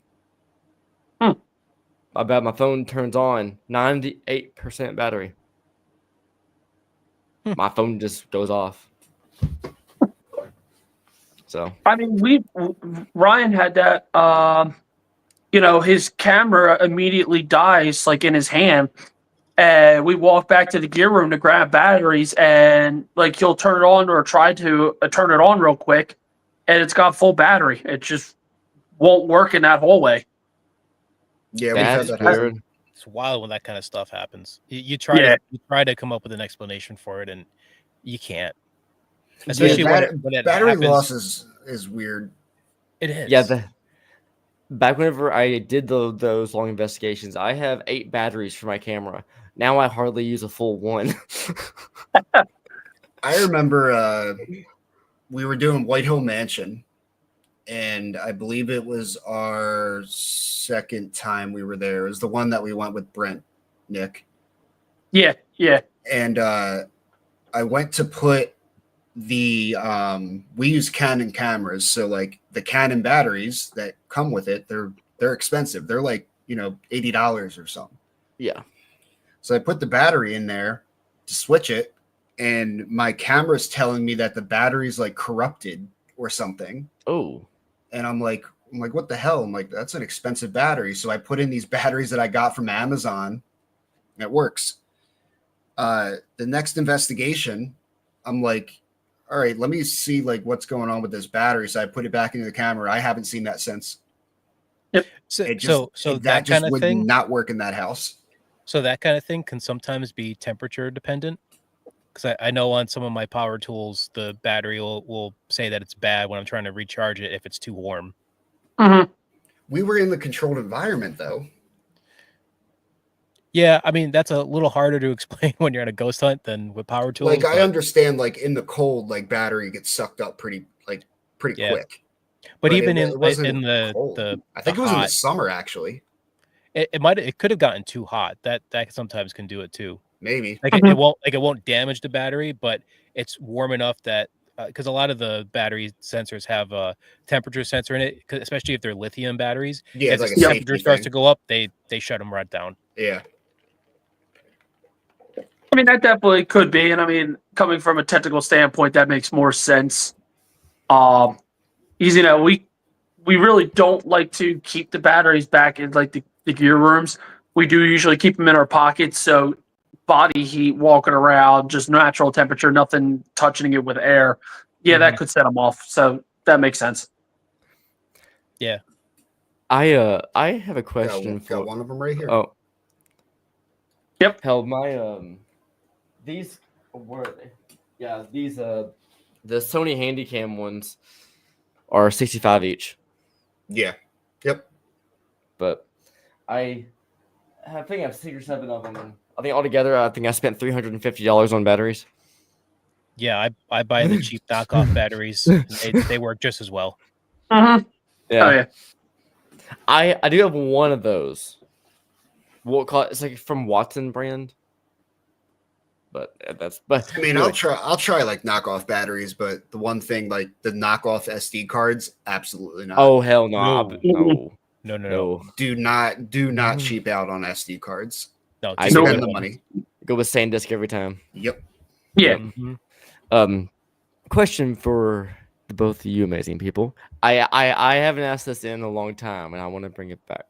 I bet my phone turns on 98% battery. My phone just goes off. So I mean, Ryan had that. His camera immediately dies, like in his hand, and we walk back to the gear room to grab batteries, and like he'll turn it on or try to turn it on real quick, and it's got full battery. It just won't work in that hallway. Yeah, we've had that's that weird. happen. it's wild when that kind of stuff happens. You try to come up with an explanation for it, and you can't. Especially when it battery happens. loss is weird. It is. Yeah, back whenever I did those long investigations, I have 8 batteries for my camera. Now I hardly use a full one. I remember we were doing White Hill Mansion, and I believe it was our second time we were there. It was the one that we went with Brent, Nick. Yeah. And I went to put we use Canon cameras, so like the Canon batteries that come with it, they're expensive. They're like, $80 or something. Yeah. So I put the battery in there to switch it, and my camera's telling me that the battery's like corrupted or something. Oh. And I'm like, what the hell? I'm like, that's an expensive battery. So I put in these batteries that I got from Amazon. And it works. The next investigation, I'm like, all right, let me see like what's going on with this battery. So I put it back into the camera. I haven't seen that since. Yep. So that just kind of would thing not work in that house. So that kind of thing can sometimes be temperature dependent. Because I know on some of my power tools, the battery will say that it's bad when I'm trying to recharge it if it's too warm. Mm-hmm. We were in the controlled environment, though. Yeah, I mean, that's a little harder to explain when you're on a ghost hunt than with power tools. Like, I understand, like, in the cold, like, battery gets sucked up pretty quick. But even it wasn't in the cold. the I think the it was in the hot, summer, actually. it could have gotten too hot. That sometimes can do it too. Maybe. Like Mhm. it won't damage the battery, but it's warm enough that because a lot of the battery sensors have a temperature sensor in it, especially if they're lithium batteries. Yeah, If it's like the a temperature safety starts thing. to go up, they shut them right down. Yeah. I mean, that definitely could be, and I mean, coming from a technical standpoint, that makes more sense. Because we really don't like to keep the batteries back in like the gear rooms. We do usually keep them in our pockets, so body heat, walking around, just natural temperature, nothing touching it with air. Yeah, that could set them off. So that makes sense. Yeah. I have a question Got for. one of them right here. Oh. Yep. Hell, my these where are they? Yeah, these the Sony Handycam ones are 65 each, Yeah. Yep. but I think I have 6 or 7 of them. And I think altogether, I think I spent $350 on batteries. Yeah, I buy the cheap knockoff batteries. And they work just as well. Mm-hmm. Yeah, Oh yeah. I do have one of those. It's like from Watson brand, but I mean, anyway. I'll try like knockoff batteries, but the one thing like the knockoff SD cards, absolutely not. Oh hell no! No. Do not cheap out on SD cards. No, I just go a Spend good the one. money. Go with SanDisk every time. Yep. Yeah. Question for the both of you amazing people. I haven't asked this in a long time, and I want to bring it back.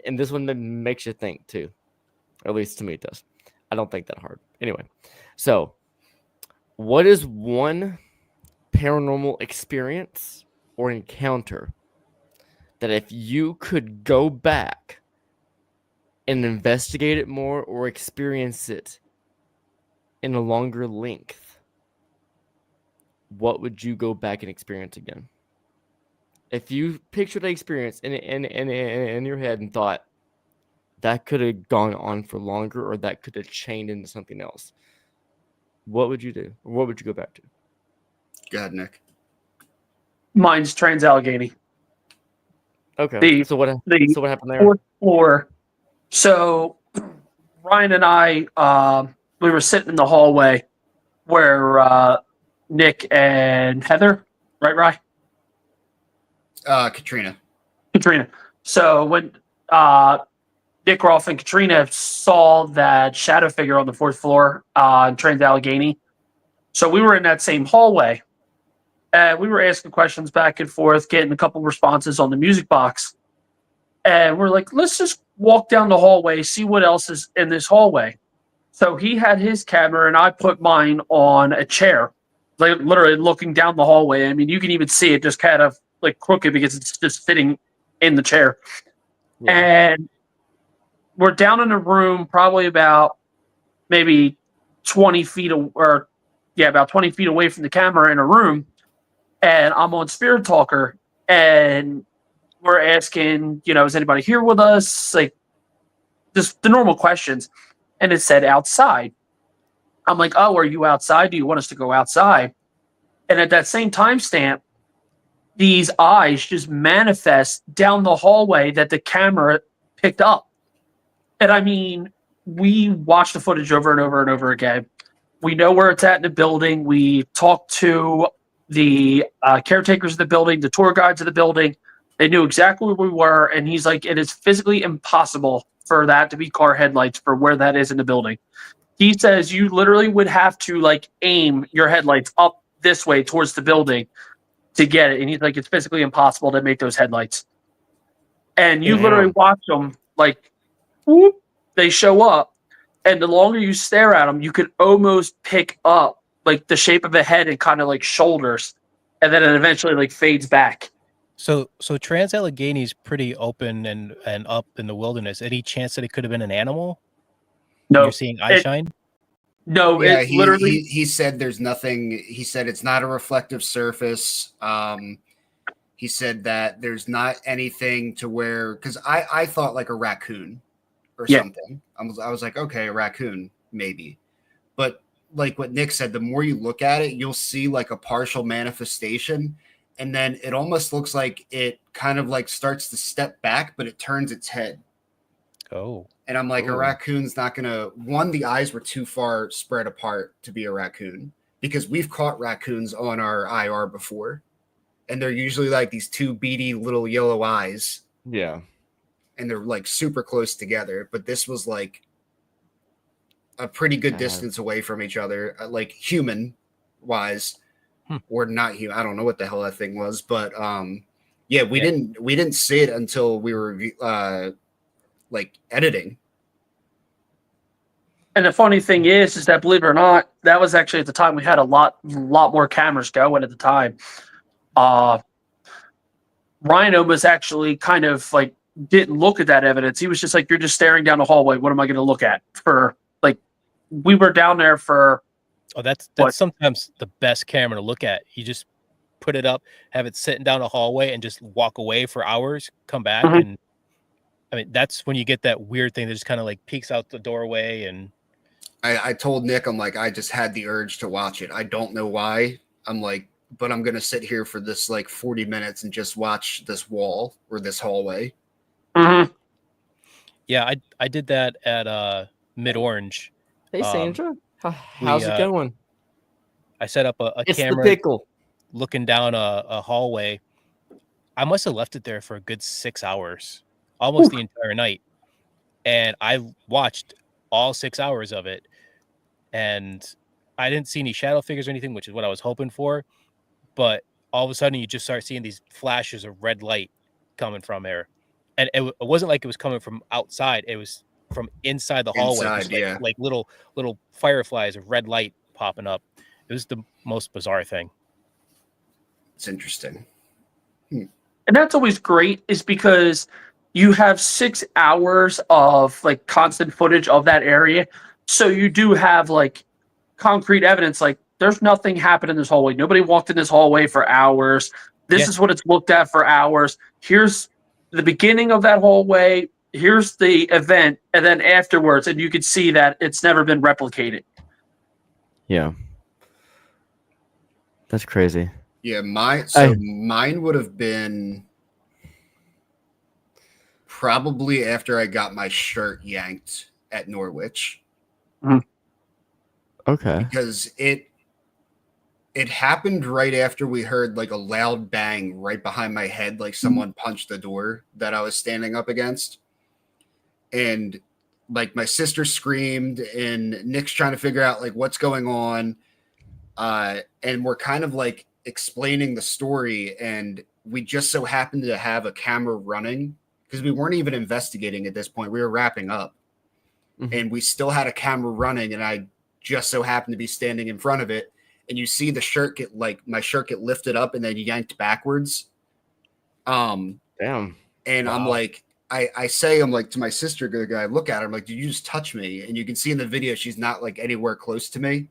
And this one makes you think too. Or at least to me it does. I don't think that hard. Anyway, so what is one paranormal experience or encounter that if you could go back and investigate it more or experience it in a longer length, what would you go back and experience again? If you pictured the experience in your head and thought that could have gone on for longer or that could have changed into something else, what would you do? Or what would you go back to? Go ahead, Nick. Mine's Trans-Allegheny. Okay. So what happened there? Fourth floor. So Ryan and I, we were sitting in the hallway where Nick and Heather, right, Ryan? Katrina. So when Nick Rolfe and Katrina saw that shadow figure on the fourth floor in Trans-Allegheny, so we were in that same hallway. We were asking questions back and forth, getting a couple responses on the music box. And we're like, let's just walk down the hallway, see what else is in this hallway. So he had his camera and I put mine on a chair, like literally looking down the hallway. I mean, you can even see it just kind of like crooked because it's just sitting in the chair. Yeah. And we're down in a room, probably about maybe 20 feet about 20 feet away from the camera in a room. And I'm on Spirit Talker and we're asking, is anybody here with us? Like, just the normal questions. And it said outside. I'm like, oh, are you outside? Do you want us to go outside? And at that same timestamp, these eyes just manifest down the hallway that the camera picked up. And I mean, we watched the footage over and over and over again. We know where it's at in the building. We talked to the caretakers of the building, the tour guides of the building. They knew exactly where we were. And he's like, it is physically impossible for that to be car headlights for where that is in the building. He says you literally would have to like aim your headlights up this way towards the building to get it. And he's like, it's physically impossible to make those headlights. And you literally watch them like, whoop, they show up. And the longer you stare at them, you could almost pick up like the shape of a head and kind of like shoulders. And then it eventually like fades back. So Trans-Allegheny is pretty open and up in the wilderness. Any chance that it could have been an animal? No. You're seeing eye shine? No, Yeah, it's literally. He said there's nothing. He said it's not a reflective surface. He said that there's not anything to where, because I thought like a raccoon or something. I was like, okay, a raccoon maybe, but like what Nick said, the more you look at it, you'll see like a partial manifestation, and then it almost looks like it kind of like starts to step back, but it turns its head. Oh. And I'm like, a Ooh. raccoon's not gonna. One, the eyes were too far spread apart to be a raccoon, because we've caught raccoons on our IR before, and they're usually like these two beady little yellow eyes, Yeah. and they're like super close together. But this was like a pretty good distance away from each other, like human wise, or not human. I don't know what the hell that thing was, but yeah, we didn't see it until we were like editing. And the funny thing is that, believe it or not, that was actually at the time we had a lot more cameras going at the time. Rhino was actually kind of like didn't look at that evidence. He was just like, "You're just staring down the hallway. What am I going to look at?" For like, we were down there for. Oh, that's what? sometimes the best camera to look at. You just put it up, have it sitting down a hallway, and just walk away for hours. Come back, and I mean that's when you get that weird thing that just kind of like peeks out the doorway. And I told Nick, I'm like, I just had the urge to watch it. I don't know why. I'm like, but I'm gonna sit here for this like 40 minutes and just watch this wall or this hallway. Mm-hmm. Yeah, I did that at Mid Orange. Hey, Sandra. How's it going? I set up a It's camera the pickle. looking down a hallway. I must have left it there for a good 6 hours, almost the entire night. And I watched all 6 hours of it. And I didn't see any shadow figures or anything, which is what I was hoping for. But all of a sudden, you just start seeing these flashes of red light coming from there. And it wasn't like it was coming from outside. It was from inside the hallway. Inside, Just like, yeah. like little fireflies of red light popping up. It was the most bizarre thing. It's interesting. And that's always great, is because you have 6 hours of like constant footage of that area. So you do have like concrete evidence, like there's nothing happened in this hallway. Nobody walked in this hallway for hours. This is what it's looked at for hours. Here's the beginning of that hallway. Here's the event. And then afterwards, and you can see that it's never been replicated. Yeah. That's crazy. Yeah, mine would have been probably after I got my shirt yanked at Norwich. Okay. Because it happened right after we heard like a loud bang right behind my head, like someone punched the door that I was standing up against. And like my sister screamed and Nick's trying to figure out like what's going on. And we're kind of like explaining the story, and we just so happened to have a camera running because we weren't even investigating at this point. We were wrapping up, and we still had a camera running, and I just so happened to be standing in front of it. And you see the shirt get like my shirt get lifted up and then yanked backwards. Damn. And Wow. I'm like, I say, I'm like to my sister, the guy, look at her. I'm like, did you just touch me? And you can see in the video, she's not like anywhere close to me.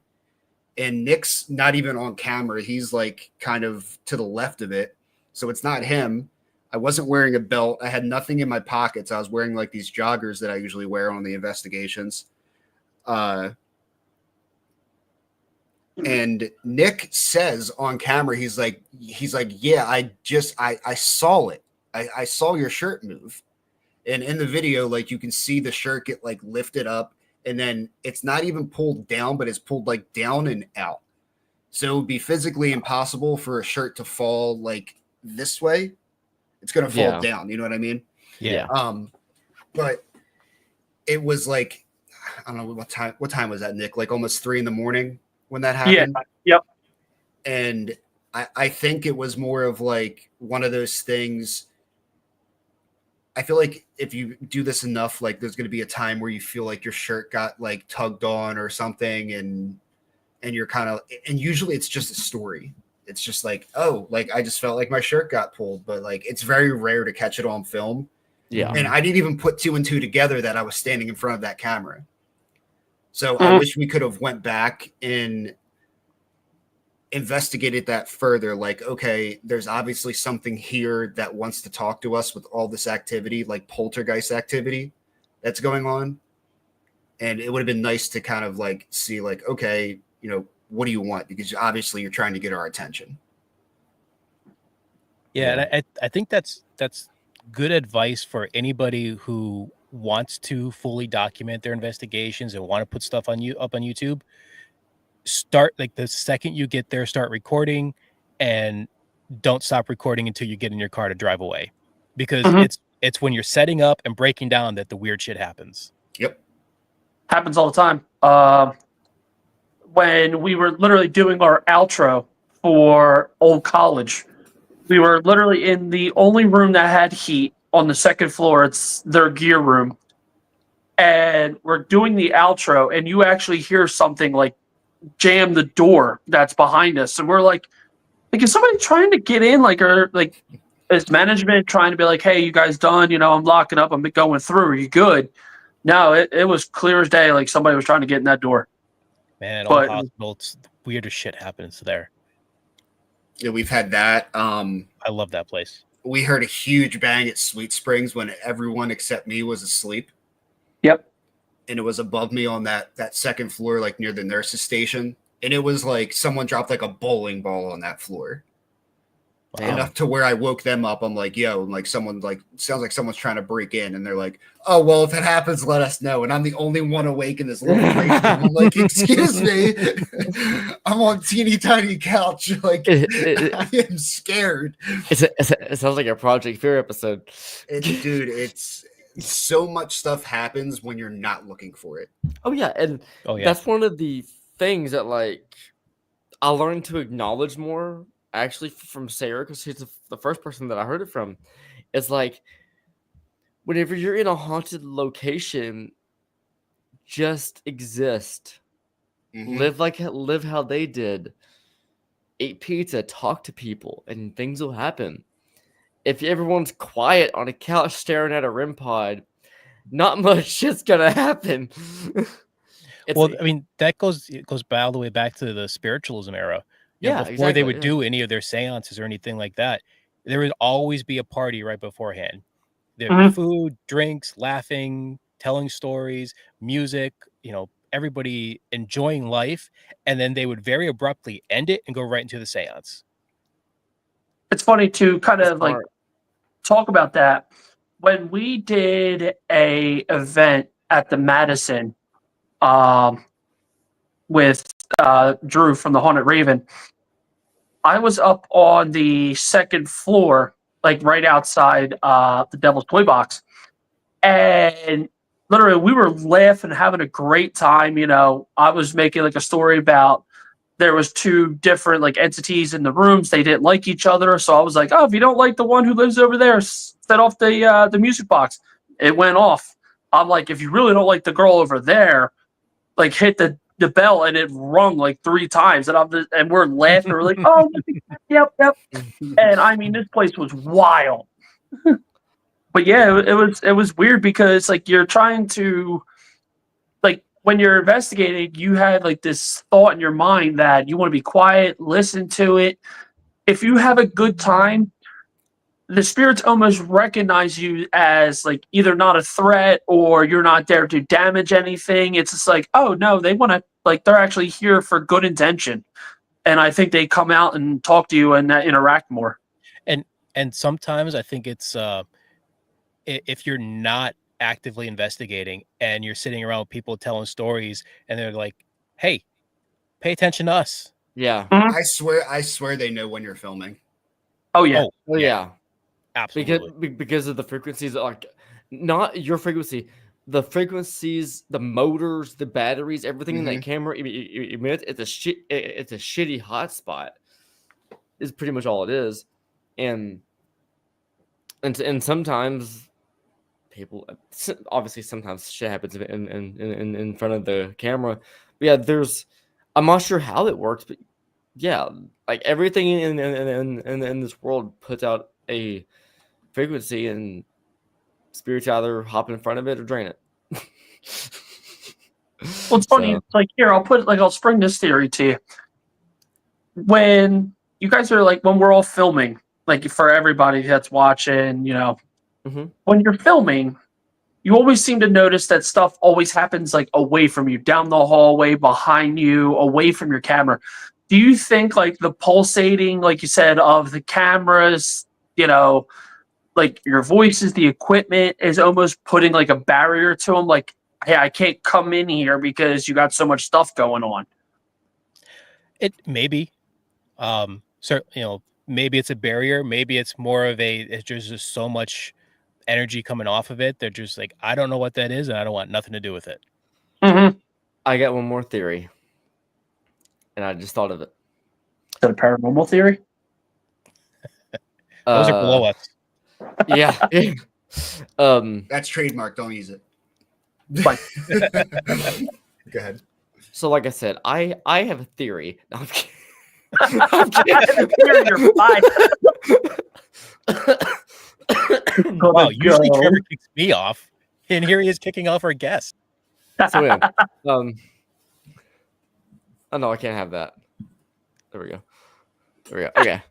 And Nick's not even on camera. He's like kind of to the left of it. So it's not him. I wasn't wearing a belt. I had nothing in my pockets. I was wearing like these joggers that I usually wear on the investigations. And Nick says on camera, he's like, yeah, I saw it. I saw your shirt move. And in the video, like you can see the shirt get like lifted up. And then it's not even pulled down, but it's pulled like down and out. So it would be physically impossible for a shirt to fall like this way. It's going to fall down. You know what I mean? Yeah. But it was like, I don't know what time was that, Nick? Like almost 3 a.m. when that happened. Yeah. Yep. And I think it was more of like one of those things. I feel like if you do this enough, like there's going to be a time where you feel like your shirt got like tugged on or something, and you're kind of, and usually it's just a story. It's just like, oh, like I just felt like my shirt got pulled, but like it's very rare to catch it on film. Yeah. And I didn't even put 2 and 2 together that I was standing in front of that camera. So I wish we could have went back and investigated that further. Like, okay, there's obviously something here that wants to talk to us with all this activity, like poltergeist activity that's going on. And it would have been nice to kind of like see like, okay, you know, what do you want? Because obviously you're trying to get our attention. Yeah, and I think that's good advice for anybody who wants to fully document their investigations and want to put stuff on up on YouTube, start like the second you get there, start recording, and don't stop recording until you get in your car to drive away, because it's when you're setting up and breaking down that the weird shit happens. Yep. Happens all the time. When we were literally doing our outro for Old College, we were literally in the only room that had heat on the second floor. It's their gear room. And we're doing the outro, and you actually hear something like jam the door that's behind us. And we're like, is somebody trying to get in? Or is management trying to be like, hey, you guys done? I'm locking up. I'm going through. Are you good? No, it was clear as day. Like somebody was trying to get in that door. Man, all hospitals, the weirdest shit happens there. Yeah, we've had that. I love that place. We heard a huge bang at Sweet Springs when everyone except me was asleep. Yep. And it was above me on that second floor, like near the nurse's station. And it was like someone dropped like a bowling ball on that floor. Wow. Enough to where I woke them up. I'm like, yo, like someone sounds like someone's trying to break in. And they're like, oh, well, if it happens, let us know. And I'm the only one awake in this little place. I'm like, excuse me. I'm on teeny tiny couch. Like, I am scared. It sounds like a Project Fear episode. Dude, it's so much stuff happens when you're not looking for it. Oh, yeah. And that's one of the things that, like, I learned to acknowledge more, actually, from Sarah, because she's the first person that I heard it from. It's like, whenever you're in a haunted location, just exist. Live how they did. Eat pizza, talk to people, and things will happen. If everyone's quiet on a couch staring at a REM pod, not much shit's gonna happen. I mean, it goes all the way back to the spiritualism era. Before they would do any of their seances or anything like that, there would always be a party right beforehand. There would be food, drinks, laughing, telling stories, music, everybody enjoying life, and then they would very abruptly end it and go right into the seance. It's funny to kind of like talk about that. When we did a event at the Madison with Drew from the Haunted Raven, I was up on the second floor, like right outside the Devil's Toy Box. And literally we were laughing, having a great time. I was making like a story about there was two different like entities in the rooms. They didn't like each other. So I was like, oh, if you don't like the one who lives over there, set off the music box. It went off. I'm like, if you really don't like the girl over there, like hit the bell, and it rung like 3 times. And we're laughing. We're like, oh, yep. And I mean, this place was wild. But yeah, it was weird because like you're trying to, like when you're investigating, you had like this thought in your mind that you want to be quiet, listen to it. If you have a good time, the spirits almost recognize you as like either not a threat or you're not there to damage anything. It's just like, oh no, they want to, like, they're actually here for good intention. And I think they come out and talk to you and interact more. And sometimes I think it's if you're not actively investigating and you're sitting around with people telling stories and they're like, hey, pay attention to us. Yeah. I swear they know when you're filming. Oh yeah. Oh yeah. Absolutely. Because of the frequencies, like not your frequency, the frequencies, the motors, the batteries, everything in that camera. It's a shitty hotspot. Is pretty much all it is, and sometimes people, obviously sometimes shit happens in front of the camera. But yeah, I'm not sure how it works, but yeah, like everything in this world puts out a frequency, and spirits either hop in front of it or drain it. Well, it's funny. It's like, here, I'll spring this theory to you. When you guys are like, when we're all filming, like for everybody that's watching, when you're filming, you always seem to notice that stuff always happens like away from you, down the hallway, behind you, away from your camera. Do you think like the pulsating, like you said, of the cameras, like your voices, the equipment is almost putting like a barrier to them. Like, hey, I can't come in here because you got so much stuff going on. It maybe, so maybe it's a barrier. Maybe it's more of it's just so much energy coming off of it. They're just like, I don't know what that is, and I don't want nothing to do with it. Mm-hmm. I got one more theory, and I just thought of it. Is that a paranormal theory? Those are below us. Yeah. That's trademark. Don't use it. Fine. Go ahead. So, like I said, I have a theory. No, I'm kidding. You're fine. Wow, usually Trevor kicks me off, and here he is kicking off our guest. So, yeah, oh no, I can't have that. There we go. Okay.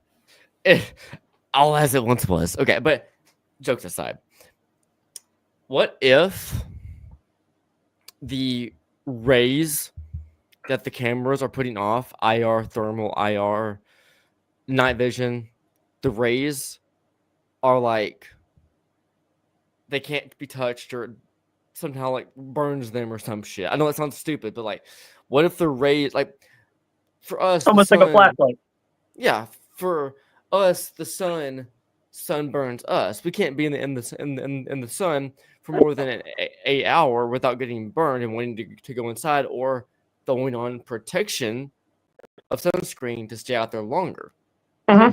All as it once was. Okay, but jokes aside, what if the rays that the cameras are putting off, IR, thermal, IR, night vision, the rays are like they can't be touched or somehow like burns them or some shit. I know that sounds stupid, but like, what if the rays, like, for us, Almost like a flashlight. Yeah, for us, the sun burns us. We can't be in the sun for more than an hour without getting burned and wanting to go inside or throwing on protection of sunscreen to stay out there longer. Mhm.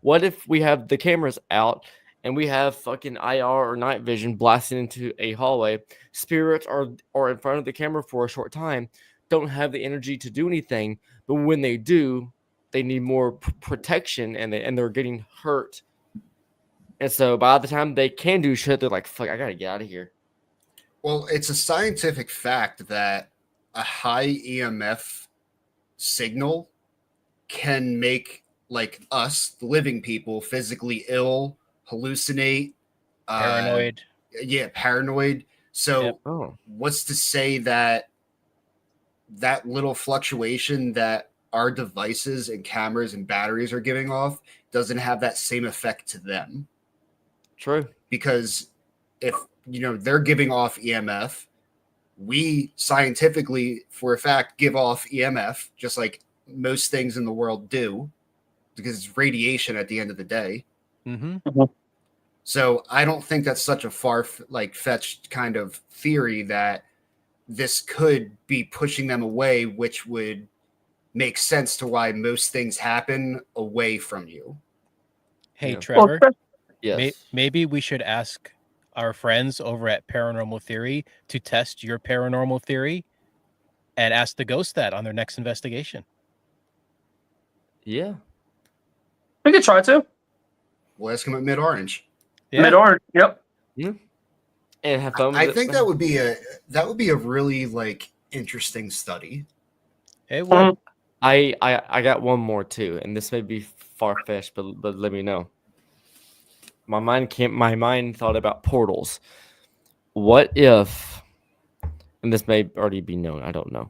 What if we have the cameras out and we have fucking IR or night vision blasting into a hallway? Spirits are in front of the camera for a short time, don't have the energy to do anything, but when they do, they need more protection and they're getting hurt. And so by the time they can do shit, they're like, fuck, I gotta get out of here. Well, it's a scientific fact that a high EMF signal can make like us, the living people, physically ill, hallucinate, Paranoid. Paranoid. So Yep. what's to say that that little fluctuation that our devices and cameras and batteries are giving off doesn't have that same effect to them? True. Because if they're giving off EMF, we scientifically for a fact give off EMF just like most things in the world do, because it's radiation at the end of the day. Mm-hmm. So I don't think that's such a fetched kind of theory that this could be pushing them away, which would make sense to why most things happen away from you. Hey, Yeah. Trevor, Yes. maybe we should ask our friends over at Paranormal Theory to test your paranormal theory and ask the ghost that on their next investigation. Yeah. We could try to. We'll ask them at Mid-Orange. Yeah. Mid-orange. Yep. Yeah. And have fun with I it. think that would be a really like interesting study. Hey, what? I got one more too, and this may be far fetched, but let me know. My mind thought about portals. What if, and this may already be known, I don't know,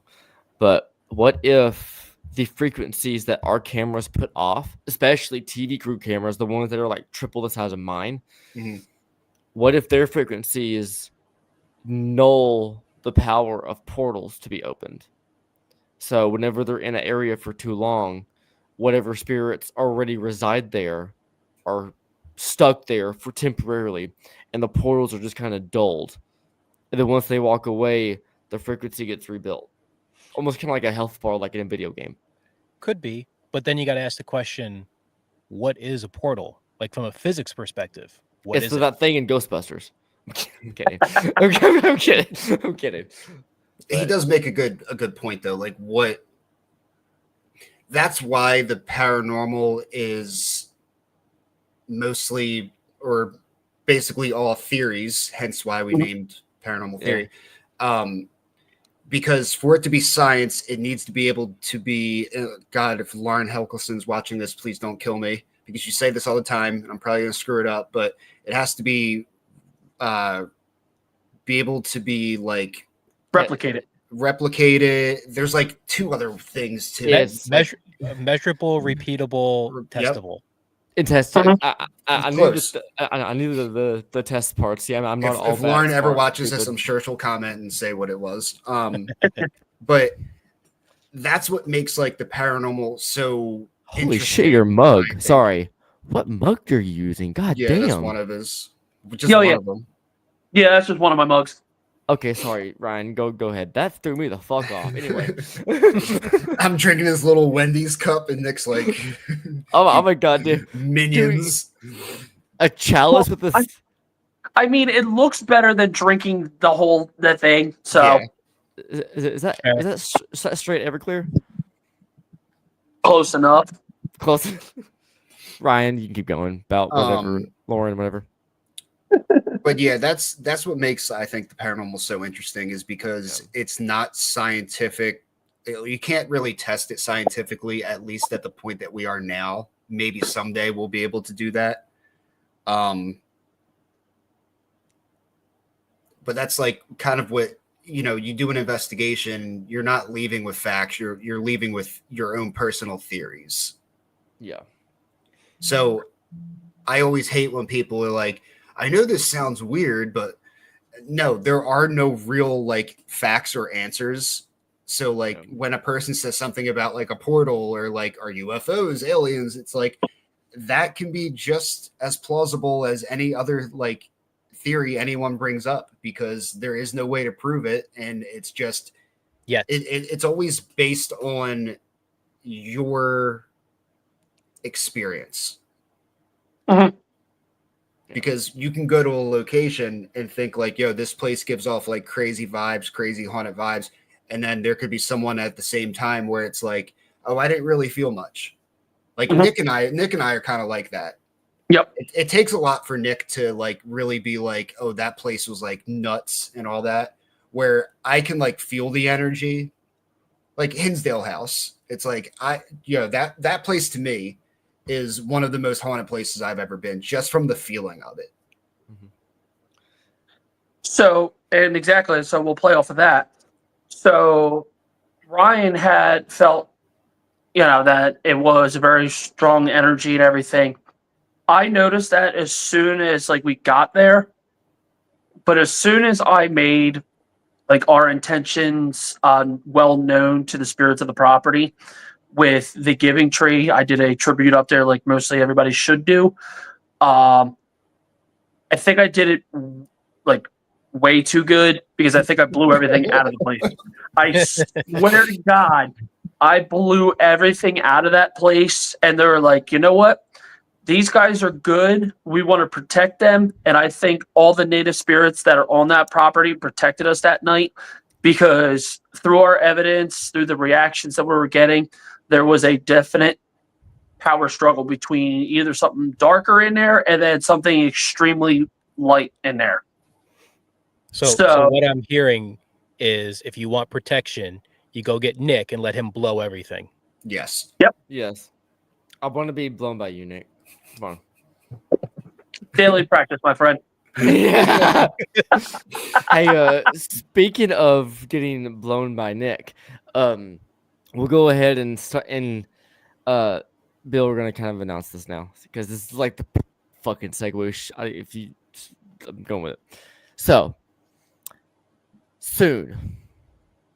but what if the frequencies that our cameras put off, especially TV crew cameras, the ones that are like triple the size of mine, what if their frequencies null the power of portals to be opened? So whenever they're in an area for too long, whatever spirits already reside there are stuck there for temporarily, and the portals are just kind of dulled. And then once they walk away, the frequency gets rebuilt. Almost kind of like a health bar, like in a video game. Could be, but then you got to ask the question, what is a portal? Like from a physics perspective, what It's is it? that thing in Ghostbusters. I'm kidding. I'm kidding. He does make a good point though. Like that's why the paranormal is mostly or basically all theories, hence why we named Paranormal Theory. Because for it to be science, it needs to be able to be God, if Lauren Helkelson's watching this, please don't kill me, because you say this all the time and I'm probably gonna screw it up, but it has to be able to be like replicated. There's like two other things to measurable, repeatable, testable. In test, Mhm. I knew Close. I knew the test parts. Yeah, I'm not all If that Lauren ever smart, watches this, stupid. I'm sure she'll comment and say what it was. But that's what makes like the paranormal so Holy shit, interesting, your in my mug. opinion. Sorry. What mug are you using? God Yeah, that's damn. one of his. Just Oh, one yeah. of them. Yeah, that's just one of my mugs. Okay, sorry, Ryan. Go ahead. That threw me the fuck off. Anyway. I'm drinking his little Wendy's cup, and Nick's like, oh my god, dude. minions. A chalice with I- this. I mean, it looks better than drinking the thing. So Yeah. Is that Fair. is that straight Everclear? close enough. Close. Ryan, you can keep going about whatever. Um, Lauren, whatever. But yeah, that's what makes I think the paranormal so interesting is because it's not scientific. You can't really test it scientifically, at least at the point that we are now. Maybe someday we'll be able to do that. But that's like kind of what you do an investigation. You're not leaving with facts. You're leaving with your own personal theories. Yeah. So I always hate when people are like, I know this sounds weird, but no, there are no real like facts or answers. So like when a person says something about like a portal or like are UFOs, aliens, it's like that can be just as plausible as any other like theory anyone brings up because there is no way to prove it. And it's just, it's always based on your experience. Mhm. Because you can go to a location and think like, yo, this place gives off like crazy vibes, crazy haunted vibes. And then there could be someone at the same time where it's like, oh, I didn't really feel much. Like Nick and I are kind of like that. Yep. It takes a lot for Nick to like really be like, oh, that place was like nuts and all that, where I can like feel the energy. Like Hinsdale House. It's like that place to me is one of the most haunted places I've ever been, just from the feeling of it. So, and exactly, so we'll play off of that. So Ryan had felt, that it was a very strong energy and everything. I noticed that as soon as like we got there, but as soon as I made like our intentions well known to the spirits of the property with the giving tree, I did a tribute up there like mostly everybody should do. I think I did it like way too good because I think I blew everything out of the place. I swear to God, I blew everything out of that place. And they were like, you know what? These guys are good. We want to protect them. And I think all the native spirits that are on that property protected us that night because through our evidence, through the reactions that we were getting, there was a definite power struggle between either something darker in there and then something extremely light in there. So what I'm hearing is if you want protection, you go get Nick and let him blow everything. Yes. Yep. Yes. I want to be blown by you, Nick. Come Daily practice, my friend. Yeah. Hey, speaking of getting blown by Nick, we'll go ahead and start. And Bill, we're gonna kind of announce this now because this is like the fucking segue. I'm going with it. So soon,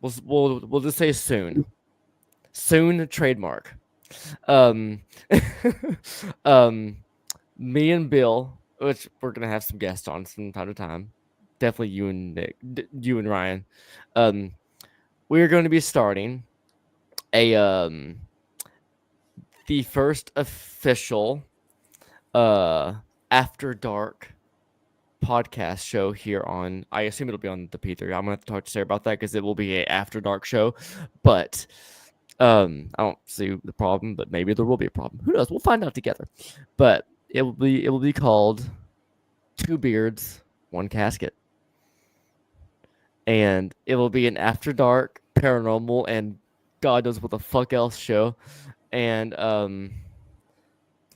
we'll just say soon. Soon trademark. Me and Bill, which we're gonna have some guests on from time to time. Definitely you and Nick, you and Ryan. We're going to be starting the first official after dark podcast show here on. I assume it'll be on the P3. I'm gonna have to talk to Sarah about that because it will be a after dark show, but. I don't see the problem, but maybe there will be a problem. Who knows? We'll find out together. But it will be called Two Beards, One Casket. And it will be an after dark paranormal and God knows what the fuck else show. And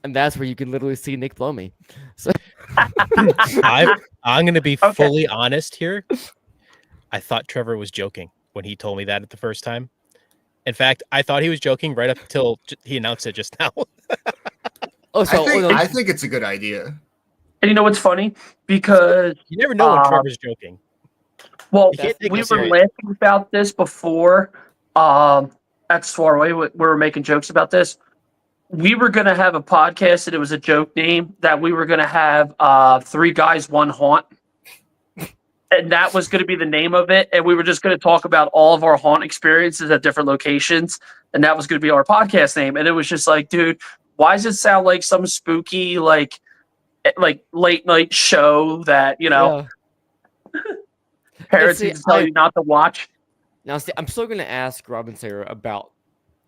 that's where you can literally see Nick blow me. So I'm gonna be fully honest here. I thought Trevor was joking when he told me that at the first time. In fact, I thought he was joking right up until he announced it just now. Oh, so I think it's a good idea. And you know what's funny? Because You never know when Trevor's joking. well, You can't take we it were serious. laughing about this before. That's far away. We were making jokes about this. We were going to have a podcast, and it was a joke name that we were going to have 3 Guys, 1 Haunt. And that was going to be the name of it. And we were just going to talk about all of our haunt experiences at different locations. And that was going to be our podcast name. And it was just like, dude, why does it sound like some spooky, like late night show that, parents see, need to tell you not to watch? Now, see, I'm still going to ask Rob and Sarah about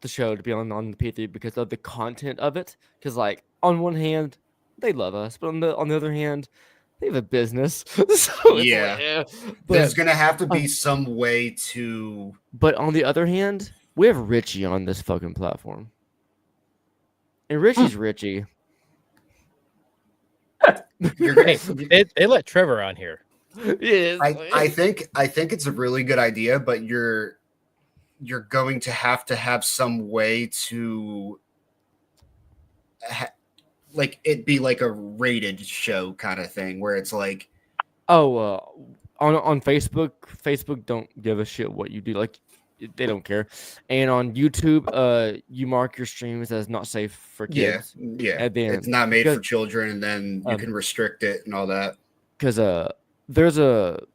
the show to be on the P3 because of the content of it. Because, like, on one hand, they love us, but on the other hand, they have a business. So Yeah. But, There's gonna have to be some way to. But on the other hand, we have Richie on this fucking platform, and Richie's Richie. Hey, they let Trevor on here. Yes. I think it's a really good idea, but you're going to have some way to like it be like a rated show kind of thing where it's like, on Facebook don't give a shit what you do. Like, they don't care. And on YouTube, you mark your streams as not safe for kids. yeah, And then, it's not made for children, and then you can restrict it and all that. Because there's a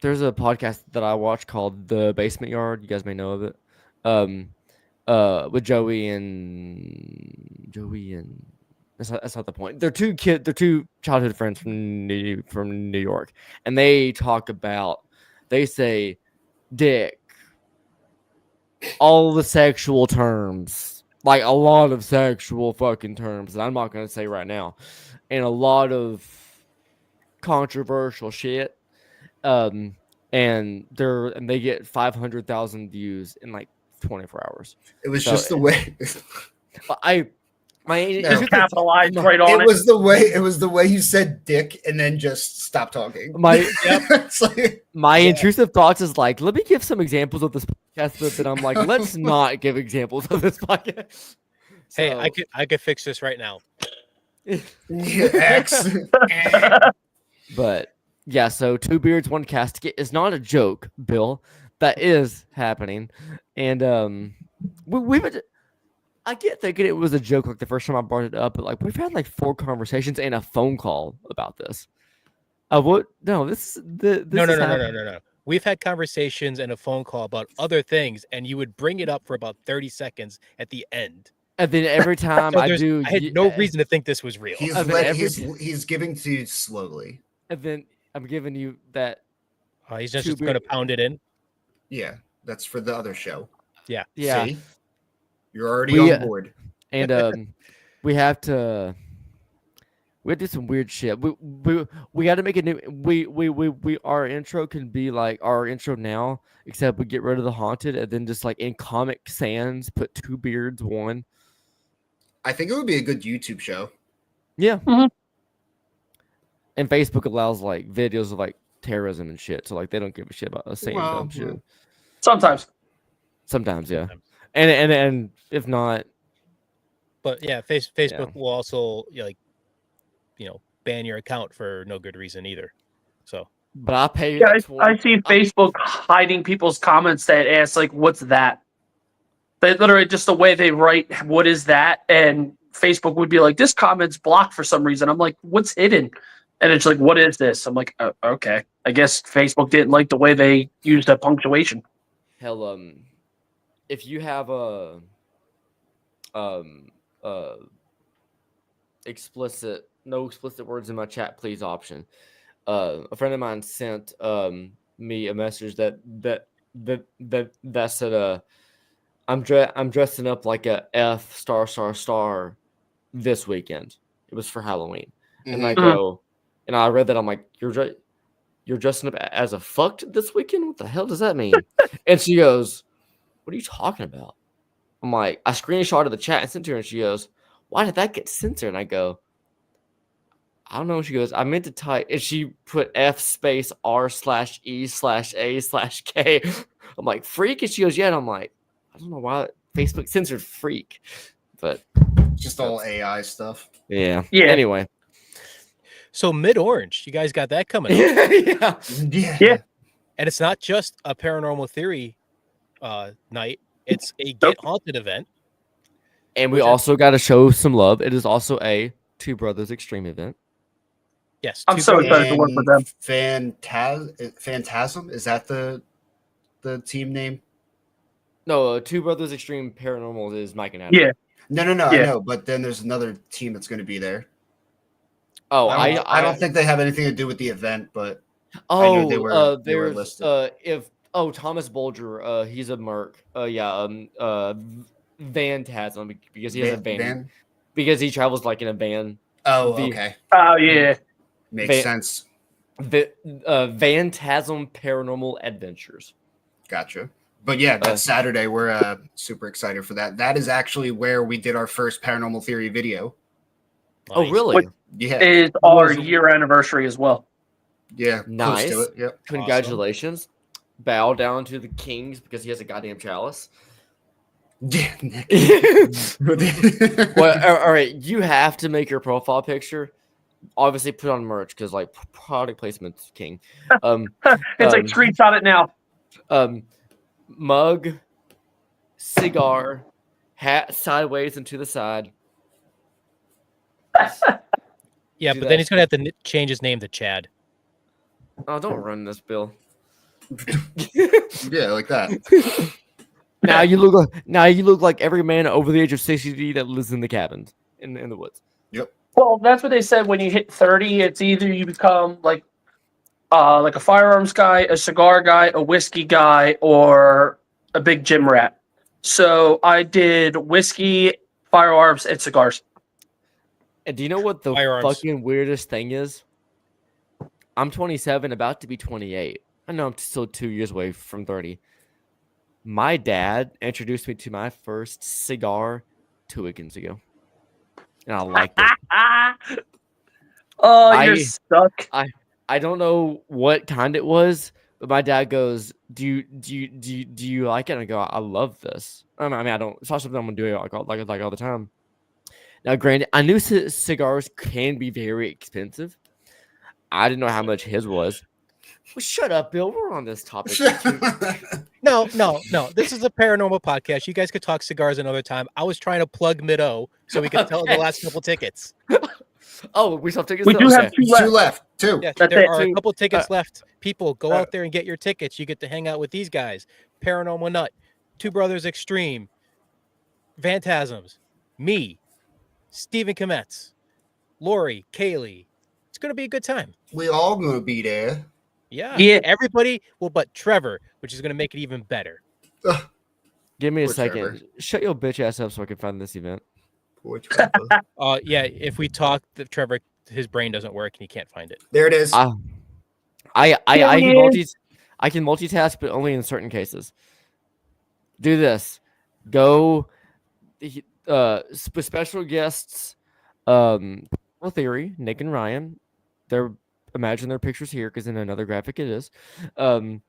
podcast that I watch called The Basement Yard. You guys may know of it. With Joey and that's not the point. They're two childhood friends from New York, and they talk about, they say dick, all the sexual terms, like a lot of sexual fucking terms that I'm not gonna say right now, and a lot of controversial shit. And they get 500,000 views in like 24 hours. It was just the way. Capitalized right on it. It was the way you said dick and then just stop talking. My intrusive thoughts is like, let me give some examples of this podcast, but then I'm like, let's not give examples of this podcast. Hey, I could fix this right now. X. But yeah, so 2 beards, 1 casket is not a joke, Bill. That is happening, and we've been. I get thinking it was a joke like the first time I brought it up, but like we've had like 4 conversations and a phone call about this. What? No, this No. We've had conversations and a phone call about other things, and you would bring it up for about 30 seconds at the end. And then every time So I do, I had no reason to think this was real. He's giving to you slowly. And then I'm giving you that. He's just going to pound it in. Yeah, that's for the other show. Yeah. See? You're already on board. And we have to do some weird shit. We got to make a new. Our intro can be like our intro now, except we get rid of the haunted, and then just like in Comic Sans put 2 beards, 1. I think it would be a good YouTube show. Yeah. Mm-hmm. And Facebook allows like videos of like terrorism and shit, so like they don't give a shit about us saying dumb shit. Sometimes, yeah. And if not, but yeah, Facebook will also ban your account for no good reason either. So, but I pay. Yeah, I see Facebook hiding people's comments that ask like, "What's that?" They literally just the way they write, "What is that?" And Facebook would be like, "This comment's blocked for some reason." I'm like, "What's hidden?" And it's like, "What is this?" I'm like, oh, "Okay, I guess Facebook didn't like the way they used that punctuation." Hell, if you have a no explicit words in my chat, please option. A friend of mine sent me a message that said I'm dressing up like a F *** this weekend. It was for Halloween. Mm-hmm. And I go, and I read that, I'm like, you're dressing up as a fucked this weekend? What the hell does that mean? And she goes, what are you talking about? I'm like, I screenshotted the chat and sent to her, and she goes, why did that get censored? And I go, I don't know. She goes, I meant to type, and she put F /E/A/K. I'm like, freak? And she goes, yeah. And I'm like, I don't know why Facebook censored freak. But Just all AI stuff. Yeah. Yeah. Anyway. So Mid-Orange, you guys got that coming up. Yeah. Yeah. And it's not just a Paranormal Theory night. It's a Get Haunted event. And we also got to show some love. It is also a Two Brothers Extreme event. Yes. I'm so excited to work with them. Phantasm, is that the team name? No, Two Brothers Extreme Paranormal is Mike and Adam. Yeah. No, Yeah. I know, but then there's another team that's going to be there. Oh, I don't think they have anything to do with the event, but I knew they were listed. Thomas Bolger, he's a merc. Phantasm, because he has a van. Because he travels like in a van. Oh, okay. Oh yeah. Makes sense. Phantasm Paranormal Adventures. Gotcha. But yeah, that's Saturday. We're super excited for that. That is actually where we did our first Paranormal Theory video. Nice. Oh, really? Yeah. Is our year anniversary as well. Yeah. Nice. Close to it. Yep. Congratulations. Awesome. Bow down to the kings because he has a goddamn chalice. Yeah. Well, all right. You have to make your profile picture. Obviously, put on merch because like product placement's king. It's like screenshot it now. Mug, cigar, hat sideways and to the side. Yeah, but then he's gonna have to change his name to Chad. Oh, don't run this, Bill. Yeah, like that. Now you look like every man over the age of 60 that lives in the cabins in the woods. Yep. Well, that's what they said. When you hit 30, it's either you become like a firearms guy, a cigar guy, a whiskey guy, or a big gym rat. So I did whiskey, firearms, and cigars. And do you know what the fucking weirdest thing is? I'm 27, about to be 28. I know I'm still 2 years away from 30. My dad introduced me to my first cigar 2 weekends ago. And I liked it. You're stuck. I don't know what kind it was, but my dad goes, "Do you like it?" And I go, "I love this." I mean, I don't. It's not something I'm gonna do like all the time. Now, granted, I knew cigars can be very expensive. I didn't know how much his was. Well, shut up, Bill. We're on this topic. No. This is a paranormal podcast. You guys could talk cigars another time. I was trying to plug Mid-O so we could tell the last couple tickets. Oh, we still have tickets. We do have two left. Two. Yeah, there are a couple tickets left. People, go out there and get your tickets. You get to hang out with these guys. Paranormal Nut, Two Brothers Extreme, Phantasms, me, Stephen Kometz, Lori, Kaylee. It's going to be a good time. We all going to be there. Yeah. Everybody, well, but Trevor, which is going to make it even better. Give me a second. Trevor. Shut your bitch ass up so I can find this event. Yeah, if we talk, Trevor, his brain doesn't work and he can't find it. There it is. I can multitask, but only in certain cases. Do this. Go. Special guests. Theory, Nick and Ryan. Imagine their pictures here because in another graphic it is. On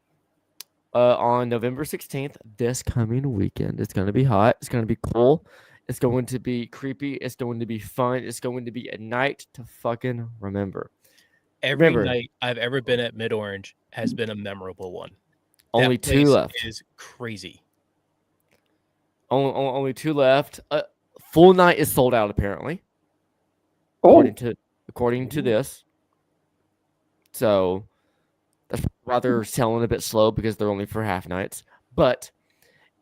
November 16th, this coming weekend. It's going to be hot. It's going to be cool. It's going to be creepy. It's going to be fun. It's going to be a night to fucking remember. Every night I've ever been at Mid-Orange has been a memorable one. Only 2 left. Is crazy. Only 2 left. Full night is sold out apparently. According to this. So that's why they're selling a bit slow because they're only for half nights. But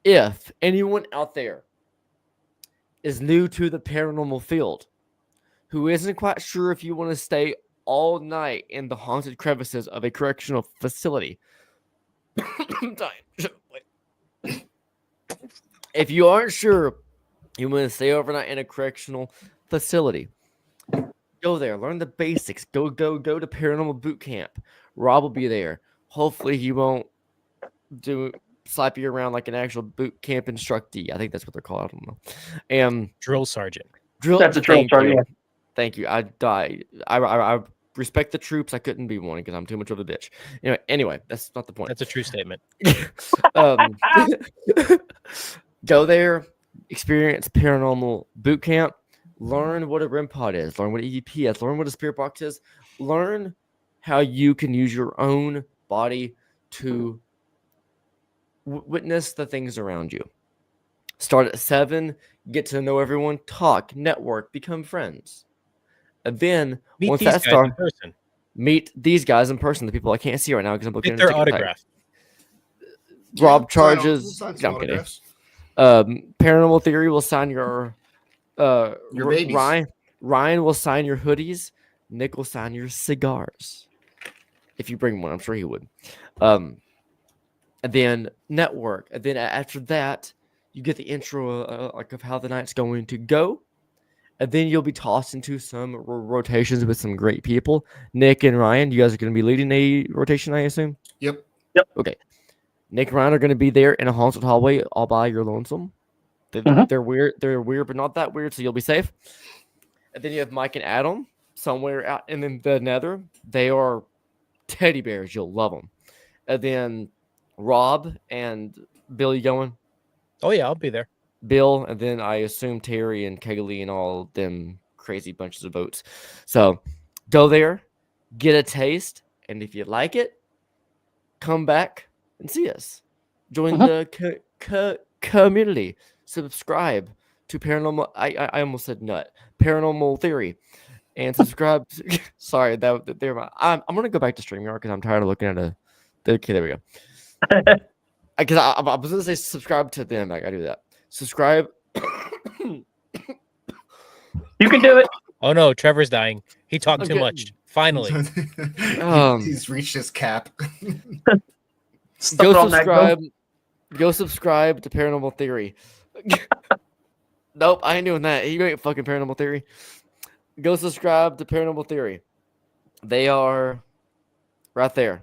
if anyone out there is new to the paranormal field, who isn't quite sure if you want to stay all night in the haunted crevices of a correctional facility, I'm dying. If you aren't sure you want to stay overnight in a correctional facility, go there, learn the basics. Go to paranormal boot camp. Rob will be there. Hopefully he won't slap you around like an actual boot camp instructee. I think that's what they're called. I don't know. Drill sergeant. That's a drill sergeant. Thank you. I respect the troops. I couldn't be one because I'm too much of a bitch. Anyway, that's not the point. That's a true statement. Go there, experience paranormal boot camp. Learn what a REM pod is. Learn what EVP is. Learn what a spirit box is. Learn how you can use your own body to witness the things around you. Start at 7, get to know everyone, talk, network, become friends. And then Meet once these that guys starts, in person. meet these guys in person, the people I can't see right now because I'm looking Get at their a ticket type. autograph. Rob Sign charges. some No, I'm kidding. autographs. Paranormal Theory will sign your babies. Ryan will sign your hoodies. Nick will sign your cigars. If you bring one, I'm sure he would. And then network. And then after that, you get the intro like of how the night's going to go. And then you'll be tossed into some rotations with some great people. Nick and Ryan, you guys are going to be leading a rotation, I assume? Yep. Okay. Nick and Ryan are going to be there in a haunted hallway all by your lonesome. They're weird. They're weird, but not that weird, so you'll be safe. And then you have Mike and Adam somewhere out in the nether. They are teddy bears. You'll love them. And then Rob and Bill, you going? Oh yeah, I'll be there. Bill, and then I assume Terry and Kaylee and all them crazy bunches of votes. So go there, get a taste, and if you like it, come back and see us. Join the community. Subscribe to Paranormal. I almost said nut. Paranormal Theory, and subscribe. Sorry, I'm gonna go back to StreamYard because I'm tired of looking at Okay, there we go. Because I was gonna say subscribe to them. I gotta do that. Subscribe. You can do it. Oh no, Trevor's dying. He talked I'm too getting- much. Finally. He's reached his cap. Go Stuck on that subscribe. Go subscribe to Paranormal Theory. Nope, I ain't doing that. You ain't fucking Paranormal Theory. Go subscribe to Paranormal Theory. They are right there.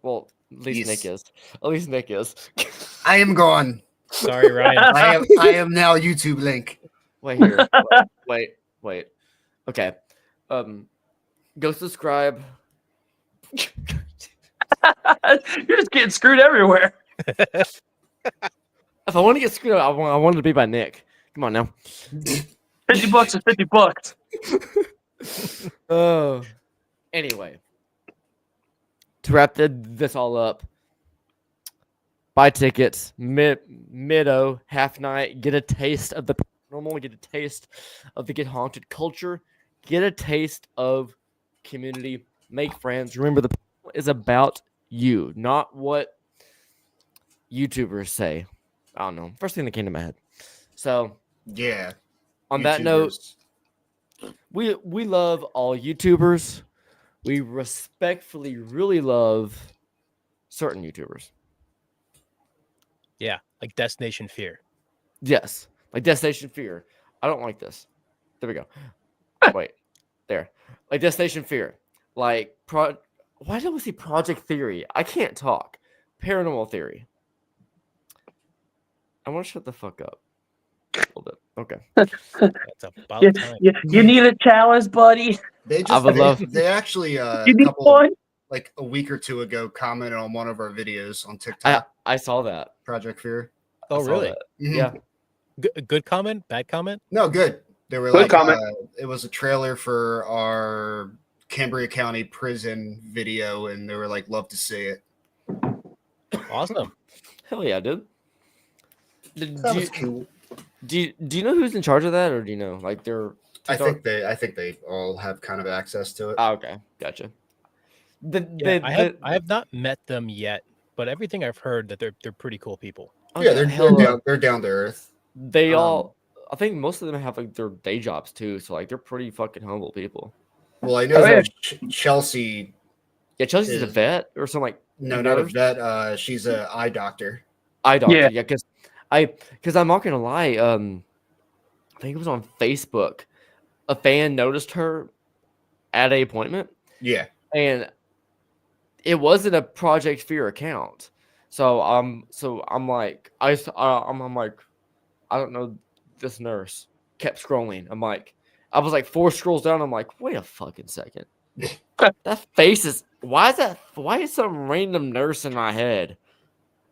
Well, at least Yes. Nick is. At least Nick is. I am gone. Sorry, Ryan. I am now YouTube link. Wait here. Wait. Okay. Go subscribe. You're just getting screwed everywhere. If I want to get screwed up, I want it to be by Nick. Come on now. $50 is $50. Oh. Anyway, to wrap this all up, buy tickets, middo, half night, get a taste of the paranormal, get a taste of the Get Haunted culture, get a taste of community, make friends. Remember, the paranormal is about you, not what YouTubers say. I don't know. First thing that came to my head. So, Yeah. on that note, YouTubers. we love all YouTubers. We respectfully really love certain YouTubers. Yeah, like Destination Fear. Yes, like Destination Fear. I don't like this. There we go. Wait, there. Like Destination Fear. Like Why do we see Project Theory? I can't talk. Paranormal Theory. I want to shut the fuck up a little bit. Okay. That's about You, time. you need a chalice, buddy. They actually You a need couple one. like a week or two ago commented on one of our videos on TikTok. I saw that. Project Fear. Oh, I saw really? that. Mhm. Yeah. Good comment? Bad comment? No, good. They were Good like, comment. it was a trailer for our Cambria County prison video, and they were like, love to see it. Awesome. Hell yeah, dude. That was cool. Do you know who's in charge of that, or do you know like they're? I think they all have kind of access to it. Oh, okay, gotcha. Yeah, I have not met them yet, but everything I've heard that they're pretty cool people. Yeah, they're down to earth. They all, I think most of them have like their day jobs too, so like they're pretty fucking humble people. Well, I know Oh, yeah. that Chelsea. Yeah, Chelsea's a Is- vet or something like. No, not a nurse? vet. She's an eye doctor. Eye doctor. Yeah. Yeah, because I'm not gonna lie. I think it was on Facebook. A fan noticed her at a appointment, Yeah. and it wasn't a Project Fear account. So I'm like, I'm like, I don't know this nurse. Kept scrolling. I was like 4 scrolls down. I'm like, wait a fucking second. That face is why is some random nurse in my head?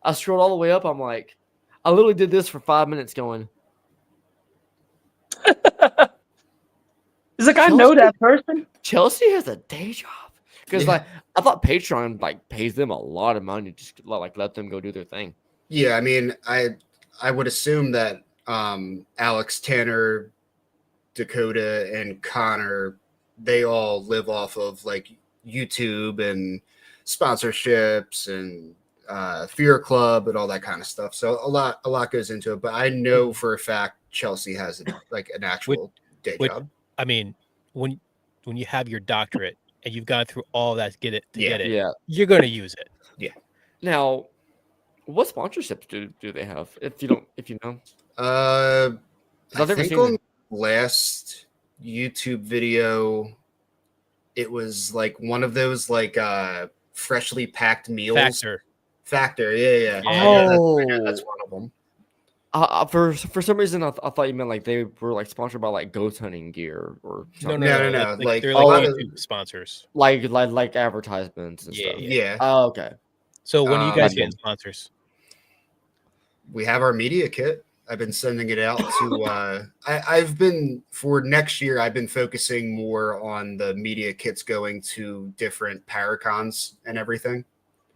I scrolled all the way up. I'm like, I literally did this for 5 minutes going, Does the guy know that person? Chelsea has a day job because Yeah. like I thought Patreon like pays them a lot of money just to, like let them go do their thing. Yeah, I mean, I would assume that Alex, Tanner, Dakota, and Connor, they all live off of like YouTube and sponsorships and Fear Club and all that kind of stuff. So a lot goes into it. But I know for a fact Chelsea has like an actual day job. I mean, when you have your doctorate and you've gone through all that to get it, Yeah. you're going to use it. Now, what sponsorships do they have? If you know, I I've never think seen on it. last YouTube video, it was like one of those like freshly packed meals. Factor, yeah. Yeah. I know that's one of them. For some reason, I thought you meant like they were like sponsored by like ghost hunting gear or something. No. Like, they're a like lot YouTube sponsors. like advertisements and stuff. Yeah. Oh, okay. So when are you guys That's getting cool. sponsors? We have our media kit. I've been sending it out to I've been for next year I've been focusing more on the media kits going to different Paracons and everything.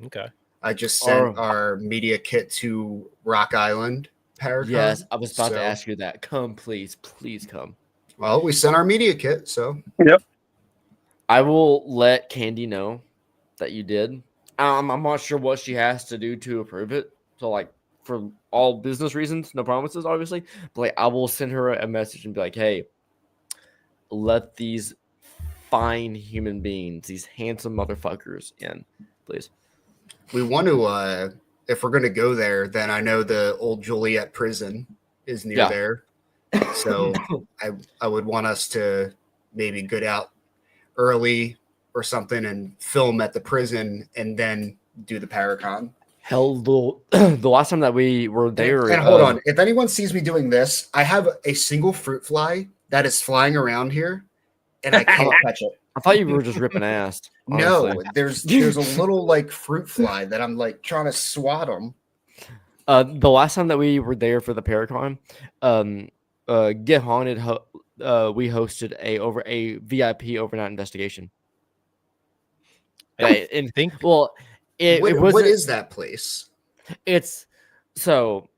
Okay. I just sent our media kit to Rock Island Paracon. Yes, I was about to ask you that. Come, please come. Well, we sent our media kit, so Yep. I will let Candy know that you did. I'm not sure what she has to do to approve it. So like for all business reasons, no promises, obviously. But like I will send her a message and be like, hey, let these fine human beings, these handsome motherfuckers in, please. we want to if we're gonna go there, then I know the old Juliet prison is near there. So I would want us to maybe get out early or something and film at the prison and then do the Paracon. Hell, the last time that we were there. And hold on, if anyone sees me doing this, I have a single fruit fly that is flying around here, and I can't catch it. I thought you were just ripping ass. No, honestly. there's a little like fruit fly that I'm like trying to swat them. The last time that we were there for the Paracon, Get Haunted, we hosted a VIP overnight investigation. I And think well, it What wasn't. is that place? It's so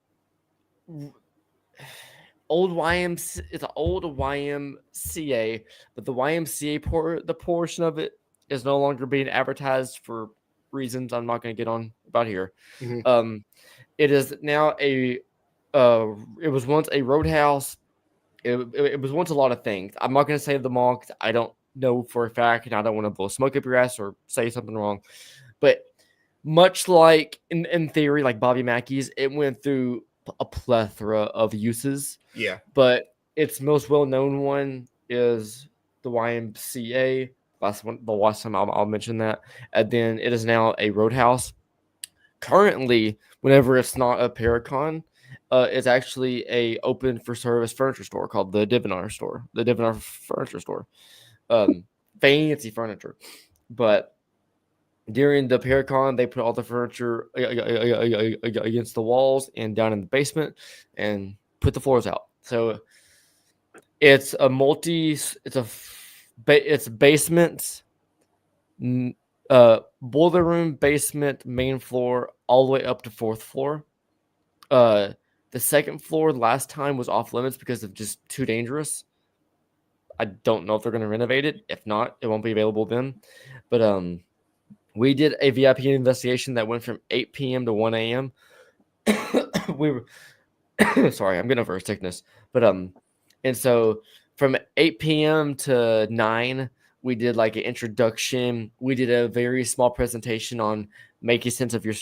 old YMC. It's an old YMCA, but the YMCA the portion of it is no longer being advertised for reasons I'm not going to get on about here. Mhm. It is now it was once a roadhouse. It was once a lot of things. I'm not going to say them all because I don't know for a fact, and I don't want to blow smoke up your ass or say something wrong. But much like in theory, like Bobby Mackey's, it went through a plethora of uses. Yeah. But its most well-known one is the YMCA. The last time I'll mention that. And then it is now a roadhouse. Currently, whenever it's not a Paracon, it's actually a open for service furniture store called the Divinar store, the Divinar furniture store. Fancy furniture. But during the Paracon, they put all the furniture against the walls and down in the basement and put the floors out. So it's a it's basement, boiler room, basement, main floor, all the way up to fourth floor. The second floor last time was off limits because of just too dangerous. I don't know if they're going to renovate it. If not, it won't be available then. But we did a VIP investigation that went from 8 p.m. to 1 a.m. We were sorry, I'm getting over a sickness. But and so from 8 p.m. to 9, we did like an introduction. We did a very small presentation on making sense of your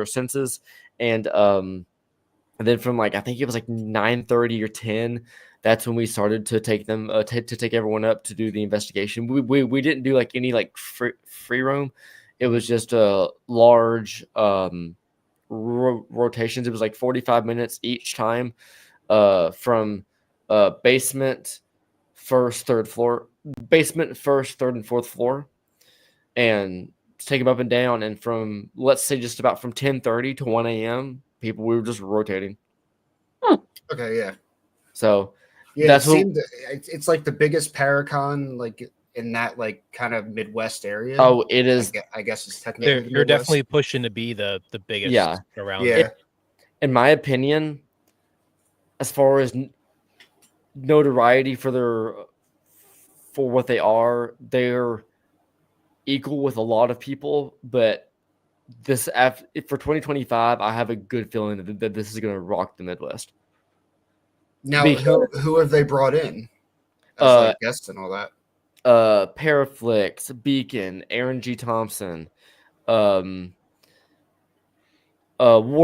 senses, and then from like I think it was like 9:30 or 10. That's when we started to take them to take everyone up to do the investigation. We didn't do like any like free roam. It was just a large rotations. It was like 45 minutes each time from basement, first, third floor, basement, first, third, and fourth floor, and take them up and down. And from let's say just about from 10:30 to 1 a.m. we were just rotating. Okay, yeah. So Yeah, that's it what. seemed it's like the biggest Paracon like in that like kind of Midwest area. Oh, it is. I guess it's technically the They're Midwest. definitely pushing to be the biggest Yeah. around. Yeah. there. In my opinion, as far as notoriety for what they are, they're equal with a lot of people. But for 2025, I have a good feeling that this is going to rock the Midwest. Now, Because, who have they brought in as like guests and all that? Paraflix, Beacon, Aaron G. Thompson, War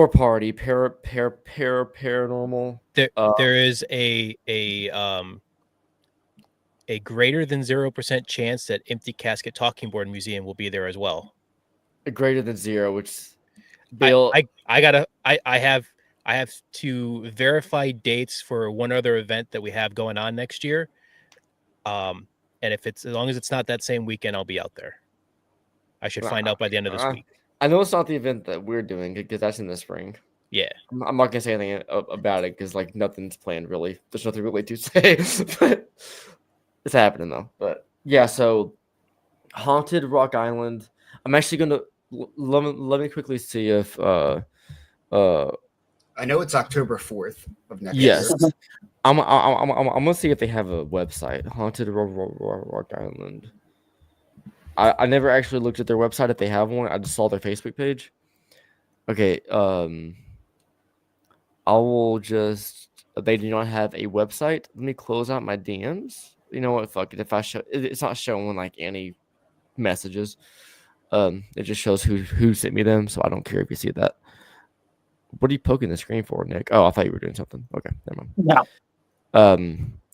Party, Paranormal. There is a greater than 0% chance that Empty Casket Talking Board Museum will be there as well. Greater than zero, which Bill. I have to verify dates for one other event that we have going on next year. And if it's as long as it's not that same weekend, I'll be out there. I should find out by the end of this week. I know it's not the event that we're doing because that's in the spring. Yeah, I'm not gonna say anything about it because like nothing's planned really. There's nothing really to say, but it's happening though. But yeah, so Haunted Rock Island. I'm actually gonna let me quickly see if I know it's October 4th of next yes. year. I'm gonna see if they have a website. Haunted Rock Island. I never actually looked at their website if they have one. I just saw their Facebook page. Okay, I will just. They do not have a website. Let me close out my DMs. You know what? Fuck it. If I show, it's not showing like any messages. It just shows who sent me them, so I don't care if you see that. What are you poking the screen for, Nick? Oh, I thought you were doing something. Okay, never mind. Yeah.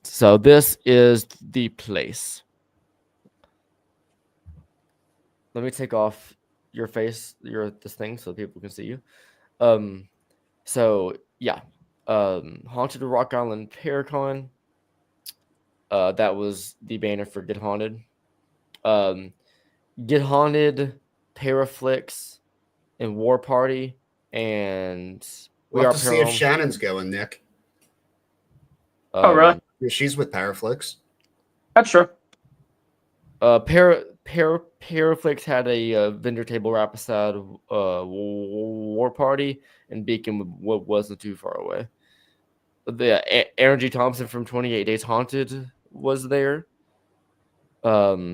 So this is the place. Let me take off your face, this thing, so people can see you. So yeah, Haunted Rock Island Paracon. That was the banner for Get Haunted. Get Haunted, Paraflix, and War Party, and We'll have to see if Shannon's going, Nick. Oh, really? Yeah, she's with Paraflix. That's true. Paraflix had a vendor table wrap aside War Party, and Beacon wasn't too far away. The Aaron G. Thompson from 28 Days Haunted was there. A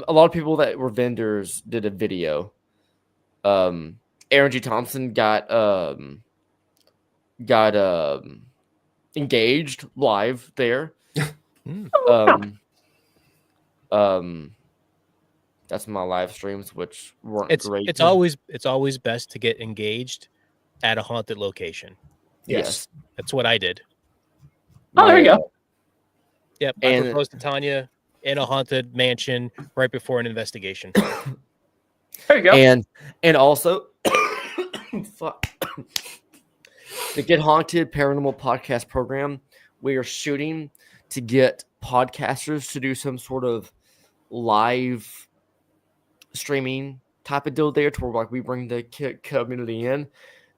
lot of people that were vendors did a video. Aaron G. Thompson got engaged live there. That's my live streams, which weren't great. It's always best to get engaged at a haunted location. Yes. That's what I did. Oh, there you go. Yep, I proposed to Tanya in a haunted mansion right before an investigation. There you go. And also, fuck. The Get Haunted Paranormal Podcast program, we are shooting to get podcasters to do some sort of live streaming type of deal there to where like we bring the community in.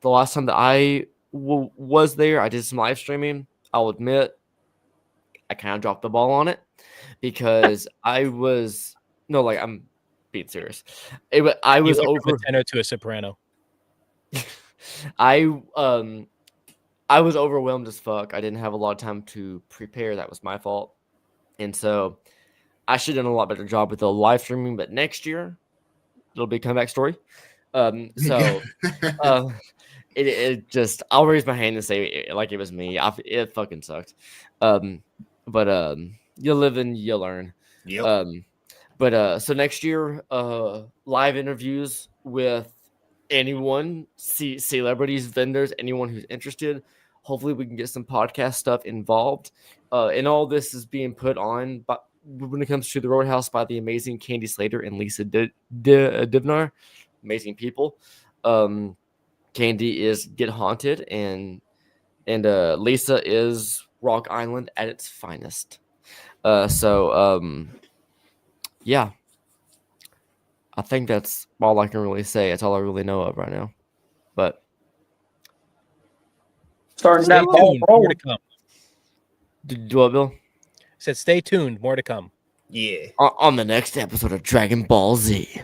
The last time that I was there, I did some live streaming. I'll admit I kind of dropped the ball on it because I'm being serious. I was over from a tenor to a soprano. I was overwhelmed as fuck. I didn't have a lot of time to prepare. That was my fault. And so I should have done a lot better job with the live streaming, but next year it'll be a comeback story. It just, I'll raise my hand and say it like it was me. It fucking sucked. But you live and you learn. Yep. So next year, live interviews with anyone, celebrities, vendors, anyone who's interested. Hopefully we can get some podcast stuff involved. And all this is being put on when it comes to the Roadhouse by the amazing Candy Slater and Lisa Divnar. Amazing people. Candy is Get Haunted and Lisa is Rock Island at its finest. Yeah. I think that's all I can really say. It's all I really know of right now. But starting that ball More to rolling. come. Do what, Bill? Said stay tuned, more to come. Yeah. On the next episode of Dragon Ball Z.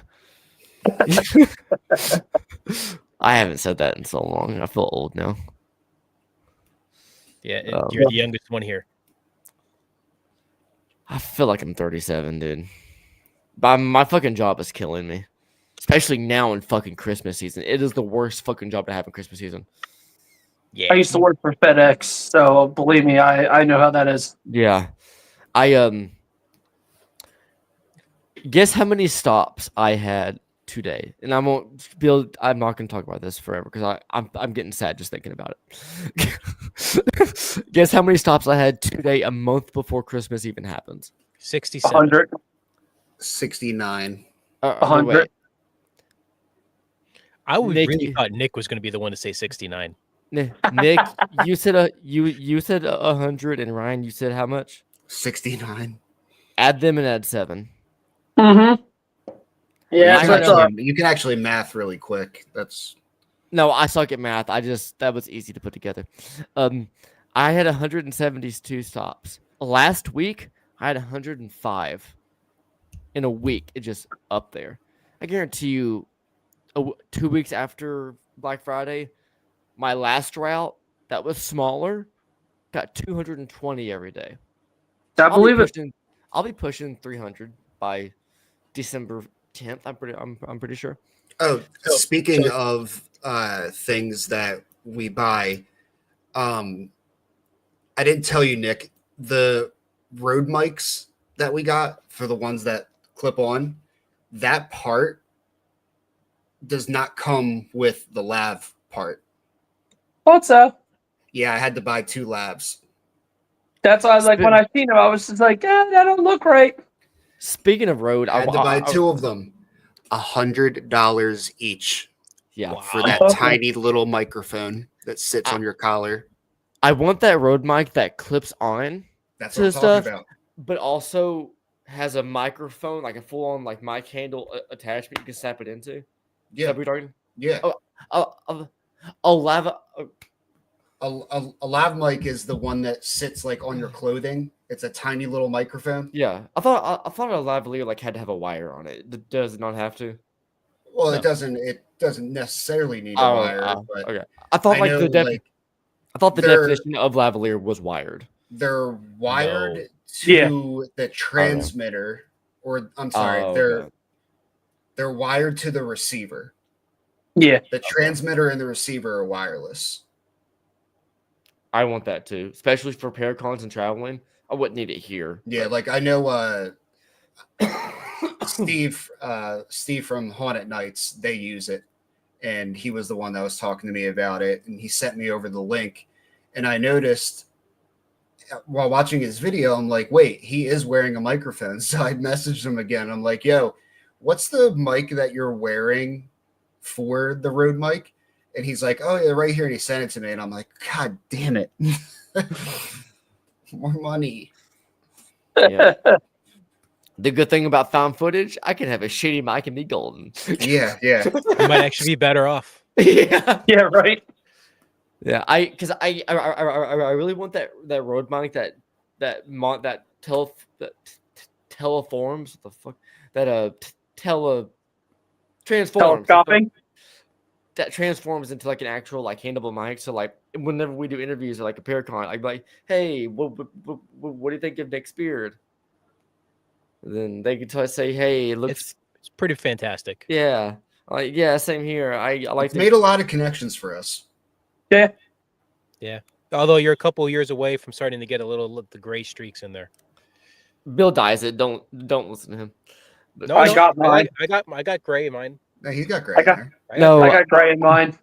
I haven't said that in so long. I feel old now. Yeah, you're the youngest one here. I feel like I'm 37, dude. But my fucking job is killing me. Especially now in fucking Christmas season. It is the worst fucking job to have in Christmas season. Yeah. I used to work for FedEx, so believe me, I know how that is. Yeah. Guess how many stops I had today? And I'm not gonna talk about this forever because I'm getting sad just thinking about it. Guess how many stops I had today, a month before Christmas even happens? 67. 100. 69. 100. I would Nick, really you- thought Nick was going to be the one to say 69. Nick, you said you said 100, and Ryan, you said how much? 69. Add them and add 7. Mm-hmm. Yeah, I that's know. what You can actually math really quick. That's No, I suck at math. That was easy to put together. I had 172 stops. Last week, I had 105. In a week, it just up there. I guarantee you, 2 weeks after Black Friday, my last route that was smaller got 220 every day. I believe it. I'll be pushing 300 by December 10th. I'm pretty sure. Oh, speaking of things that we buy, I didn't tell you, Nick, the Rode mics that we got for the ones that clip on, that part does not come with the lav part. Thought so. Yeah, I had to buy 2 labs. That's why I was like, when I seen him, I was just like, that don't look right. Speaking of Rode, I had to buy 2 of them. $100 each. Yeah, for that tiny little microphone that sits on your collar. I want that Rode mic that clips on. That's to what I'm stuff, talking about. but also has a microphone, like a full-on like mic handle attachment you can snap it into. Is Yeah, that what you're talking? yeah. A lava. A lav mic is the one that sits like on your clothing. It's a tiny little microphone. Yeah, I thought a lavalier like had to have a wire on it. Does it not have to? Well, No. it doesn't necessarily need a wire, but okay. I thought I know, the definition of lavalier was wired. they're wired Yeah. to the transmitter, or I'm sorry, okay. they're wired to the receiver. Yeah. The transmitter and the receiver are wireless. I want that too, especially for paracons and traveling. I wouldn't need it here. Yeah, like I know Steve from Haunted Nights, they use it, and he was the one that was talking to me about it, and he sent me over the link, and I noticed while watching his video, I'm like, wait, he is wearing a microphone. So I messaged him again. I'm like, yo, what's the mic that you're wearing for the Rode mic? And he's like, oh yeah, right here, and he sent it to me, and I'm like, god damn it. More money. Yeah. The good thing about found footage, I can have a shitty mic and be golden. Yeah, yeah. You might actually be better off. Yeah, Yeah, right. yeah. I really want that Rode mic that teleforms. What the fuck? That transforms. Telescoping. That transforms into like an actual like handleable mic. So like whenever we do interviews or like a Paracon, I'd be like, hey, what do you think of Nick's beard? Then they could say, hey, it looks It's pretty fantastic. yeah. Like yeah, same here. I like It's made a lot of connections for us. Yeah. Although you're a couple years away from starting to get a little the gray streaks in there. Bill dyes it. Don't listen to him. But No, I got mine. I got gray in mine. No, he's got gray I got- in there. no, I got gray in mine.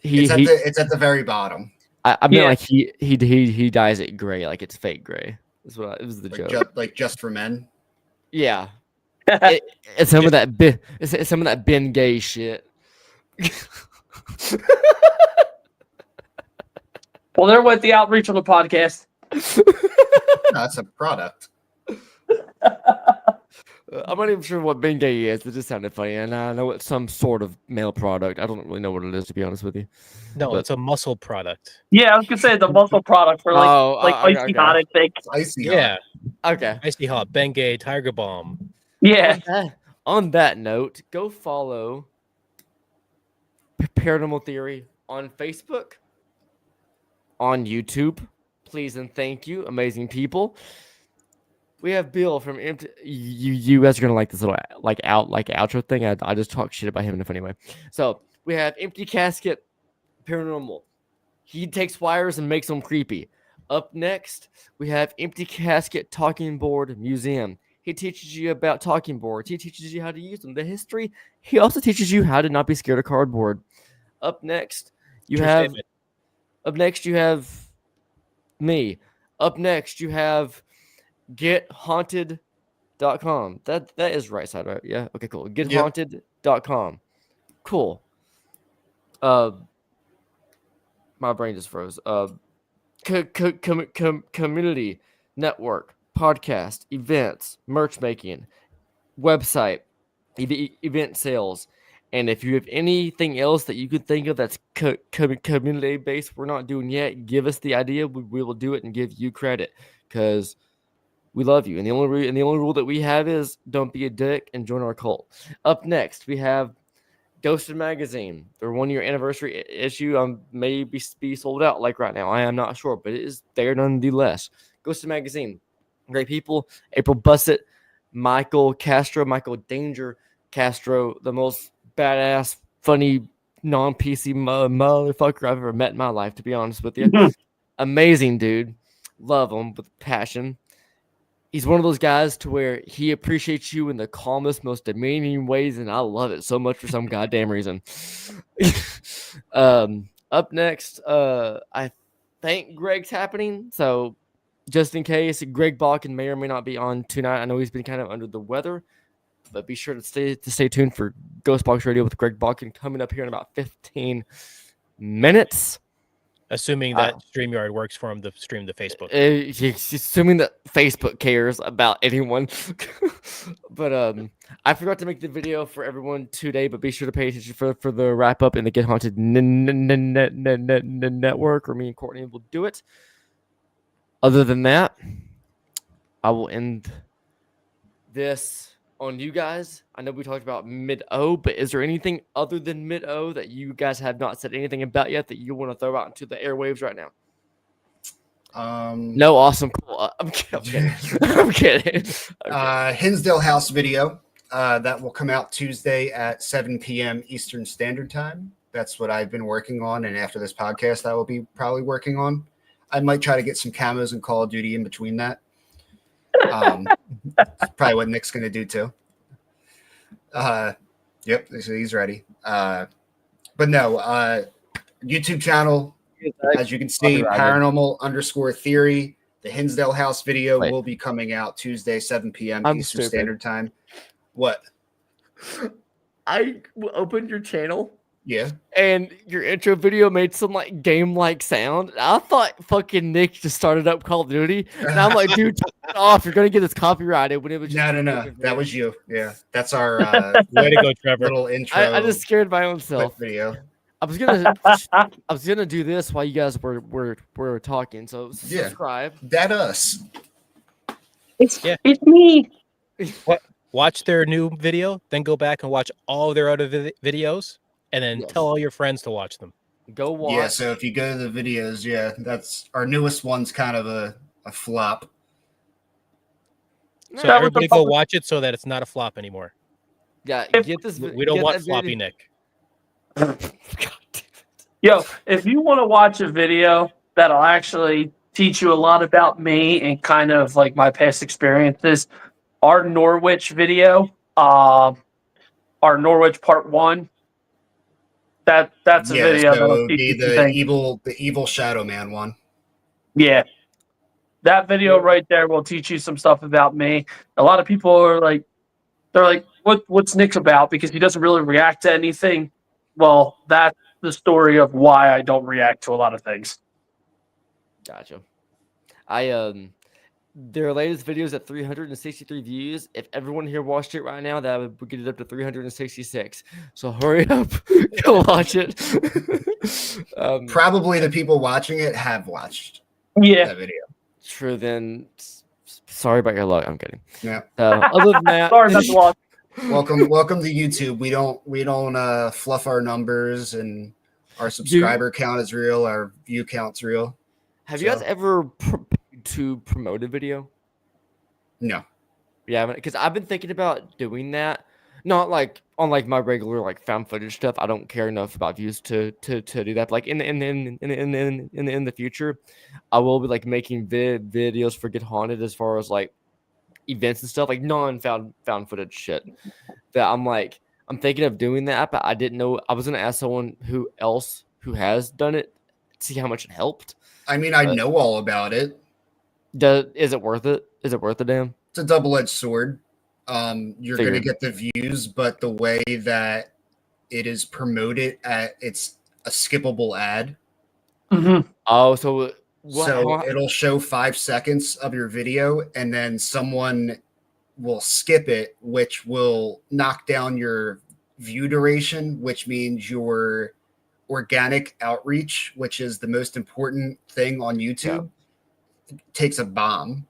It's at the very bottom. I mean Yeah. like he dyes it gray, like it's fake gray. That's what it was the joke. Just for men. Yeah. It's some of that it's some of that Ben Gay shit. Well, there went the outreach on the podcast. No, that's a product. I'm not even sure what Bengay is. It just sounded funny, and I know it's some sort of male product. I don't really know what it is, to be honest with you. No, But- it's a muscle product. Yeah, I was gonna say the muscle product for like icy hot, I think. It's icy Yeah, hot. Okay. Icy Hot, Bengay, Tiger Balm. Yeah. On that note, go follow Paranormal Theory on Facebook, on YouTube. Please and thank you, amazing people. We have Bill from Empty. You guys are gonna like this little outro thing. I just talk shit about him in a funny way. So we have Empty Casket Paranormal. He takes wires and makes them creepy. Up next, we have Empty Casket Talking Board Museum. He teaches you about talking boards. He teaches you how to use them, the history. He also teaches you how to not be scared of cardboard. Up next, you True have. statement. Up next, you have me. Up next, you have gethaunted.com. That is right side, right? Yeah. Okay, cool. Gethaunted.com. Cool. My brain just froze. Community network, podcast, events, merch making, website, event sales. And if you have anything else that you could think of that's community based we're not doing yet, give us the idea. We will do it and give you credit because we love you. And the only rule that we have is don't be a dick and join our cult. Up next, we have Ghosted Magazine. Their 1 year anniversary issue may be sold out like right now. I am not sure, but it is there nonetheless. Ghosted Magazine. Great people. April Bussett, Michael Danger Castro, the most badass, funny, non-PC motherfucker I've ever met in my life, to be honest with you. Amazing dude. Love him with passion. He's one of those guys to where he appreciates you in the calmest, most demeaning ways, and I love it so much for some goddamn reason. Up next, I think Greg's happening, so just in case, Greg Balkin may or may not be on tonight. I know he's been kind of under the weather, but be sure to stay tuned for Ghost Box Radio with Greg Balkin coming up here in about 15 minutes. Assuming that StreamYard works for him to stream to Facebook. Assuming that Facebook cares about anyone. But I forgot to make the video for everyone today, but be sure to pay attention for the wrap up in the Get Haunted network, or me and Courtney will do it. Other than that, I will end this on you guys. I know we talked about Mid-O, but is there anything other than Mid-O that you guys have not said anything about yet that you want to throw out into the airwaves right now? No, awesome, cool. I'm kidding. I'm kidding. Okay. Hinsdale House video that will come out Tuesday at 7 p.m. Eastern Standard Time. That's what I've been working on, and after this podcast, I will be probably working on. I might try to get some camos and Call of Duty in between that. Probably what Nick's going to do too. Yep, so he's ready. But no, YouTube channel, as you can see, Paranormal_Theory. The Hinsdale House video will be coming out Tuesday, 7 p.m. Eastern Standard Time. What? I opened your channel. Yeah. And your intro video made some like game-like sound. I thought fucking Nick just started up Call of Duty. And I'm like, dude, turn it off. You're gonna get this copyrighted when it was just No. That was you. Yeah. That's our way to go, Trevor. Little intro. I just scared my own self. Video. I was gonna do this while you guys were talking. So subscribe. That us. It's me. Watch their new video, then go back and watch all their other videos. And then tell all your friends to watch them. Go watch. Yeah, so if you go to the videos, that's our newest one's kind of a flop. So everybody go watch it so that it's not a flop anymore. Yeah, get this. We don't want floppy Nick. Yo, if you want to watch a video that'll actually teach you a lot about me and kind of like my past experiences, our Norwich video, our Norwich Part 1. That's a video. So it would be the evil Shadow Man one. Yeah, that video right there will teach you some stuff about me. A lot of people are like, they're like, "What's Nick about?" Because he doesn't really react to anything. Well, that's the story of why I don't react to a lot of things. Gotcha. I their latest video is at 363 views. If everyone here watched it right now, that would get it up to 366. So hurry up, go watch it. Probably the people watching it have watched Yeah. that video. True. Then, sorry about your luck. I'm kidding. Yeah. Other than that, Sorry about the loss. Welcome to YouTube. We don't fluff our numbers, and our subscriber count is real. Our view count's real. Have you guys ever to promote a video? No. Yeah, because I've been thinking about doing that. Not like on like my regular like found footage stuff. I don't care enough about views to do that. Like in the future, I will be like making videos for Get Haunted as far as like events and stuff, like found footage shit. That I'm thinking of doing that, but I didn't know. I was gonna ask someone who has done it, see how much it helped. I mean, I know all about it. Is it worth it? Is it worth the damn? It's a double-edged sword. You're going to get the views, but the way that it is promoted, it's a skippable ad. Mm-hmm. Oh, so it'll show 5 seconds of your video, and then someone will skip it, which will knock down your view duration, which means your organic outreach, which is the most important thing on YouTube, takes a bomb.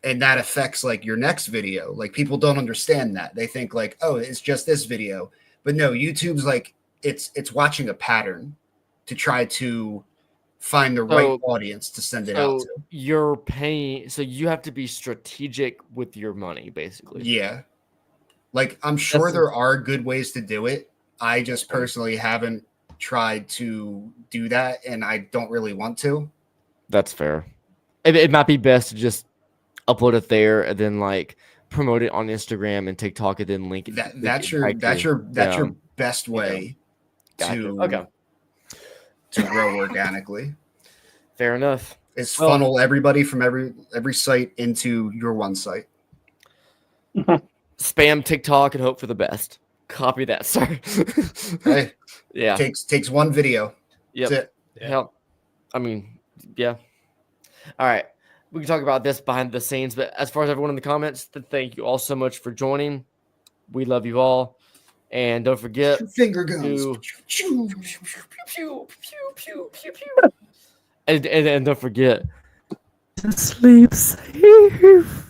And that affects like your next video. Like people don't understand that. They think like, oh, it's just this video. But no, YouTube's like it's watching a pattern to try to find the right audience to send it out to. You're paying, so you have to be strategic with your money, basically. Yeah. Like I'm sure there are good ways to do it. I just personally haven't tried to do that, and I don't really want to. That's fair. It might be best to just upload it there and then like promote it on Instagram and TikTok and then link it. That's your best way to grow organically. Fair enough. Is funnel everybody from every site into your one site. Spam TikTok and hope for the best. Copy that. Sorry. Hey, yeah. Takes one video. Yep. That's it. Yeah. I mean, yeah. All right. We can talk about this behind the scenes, but as far as everyone in the comments, thank you all so much for joining. We love you all. And don't forget finger guns. And don't forget to sleep safe.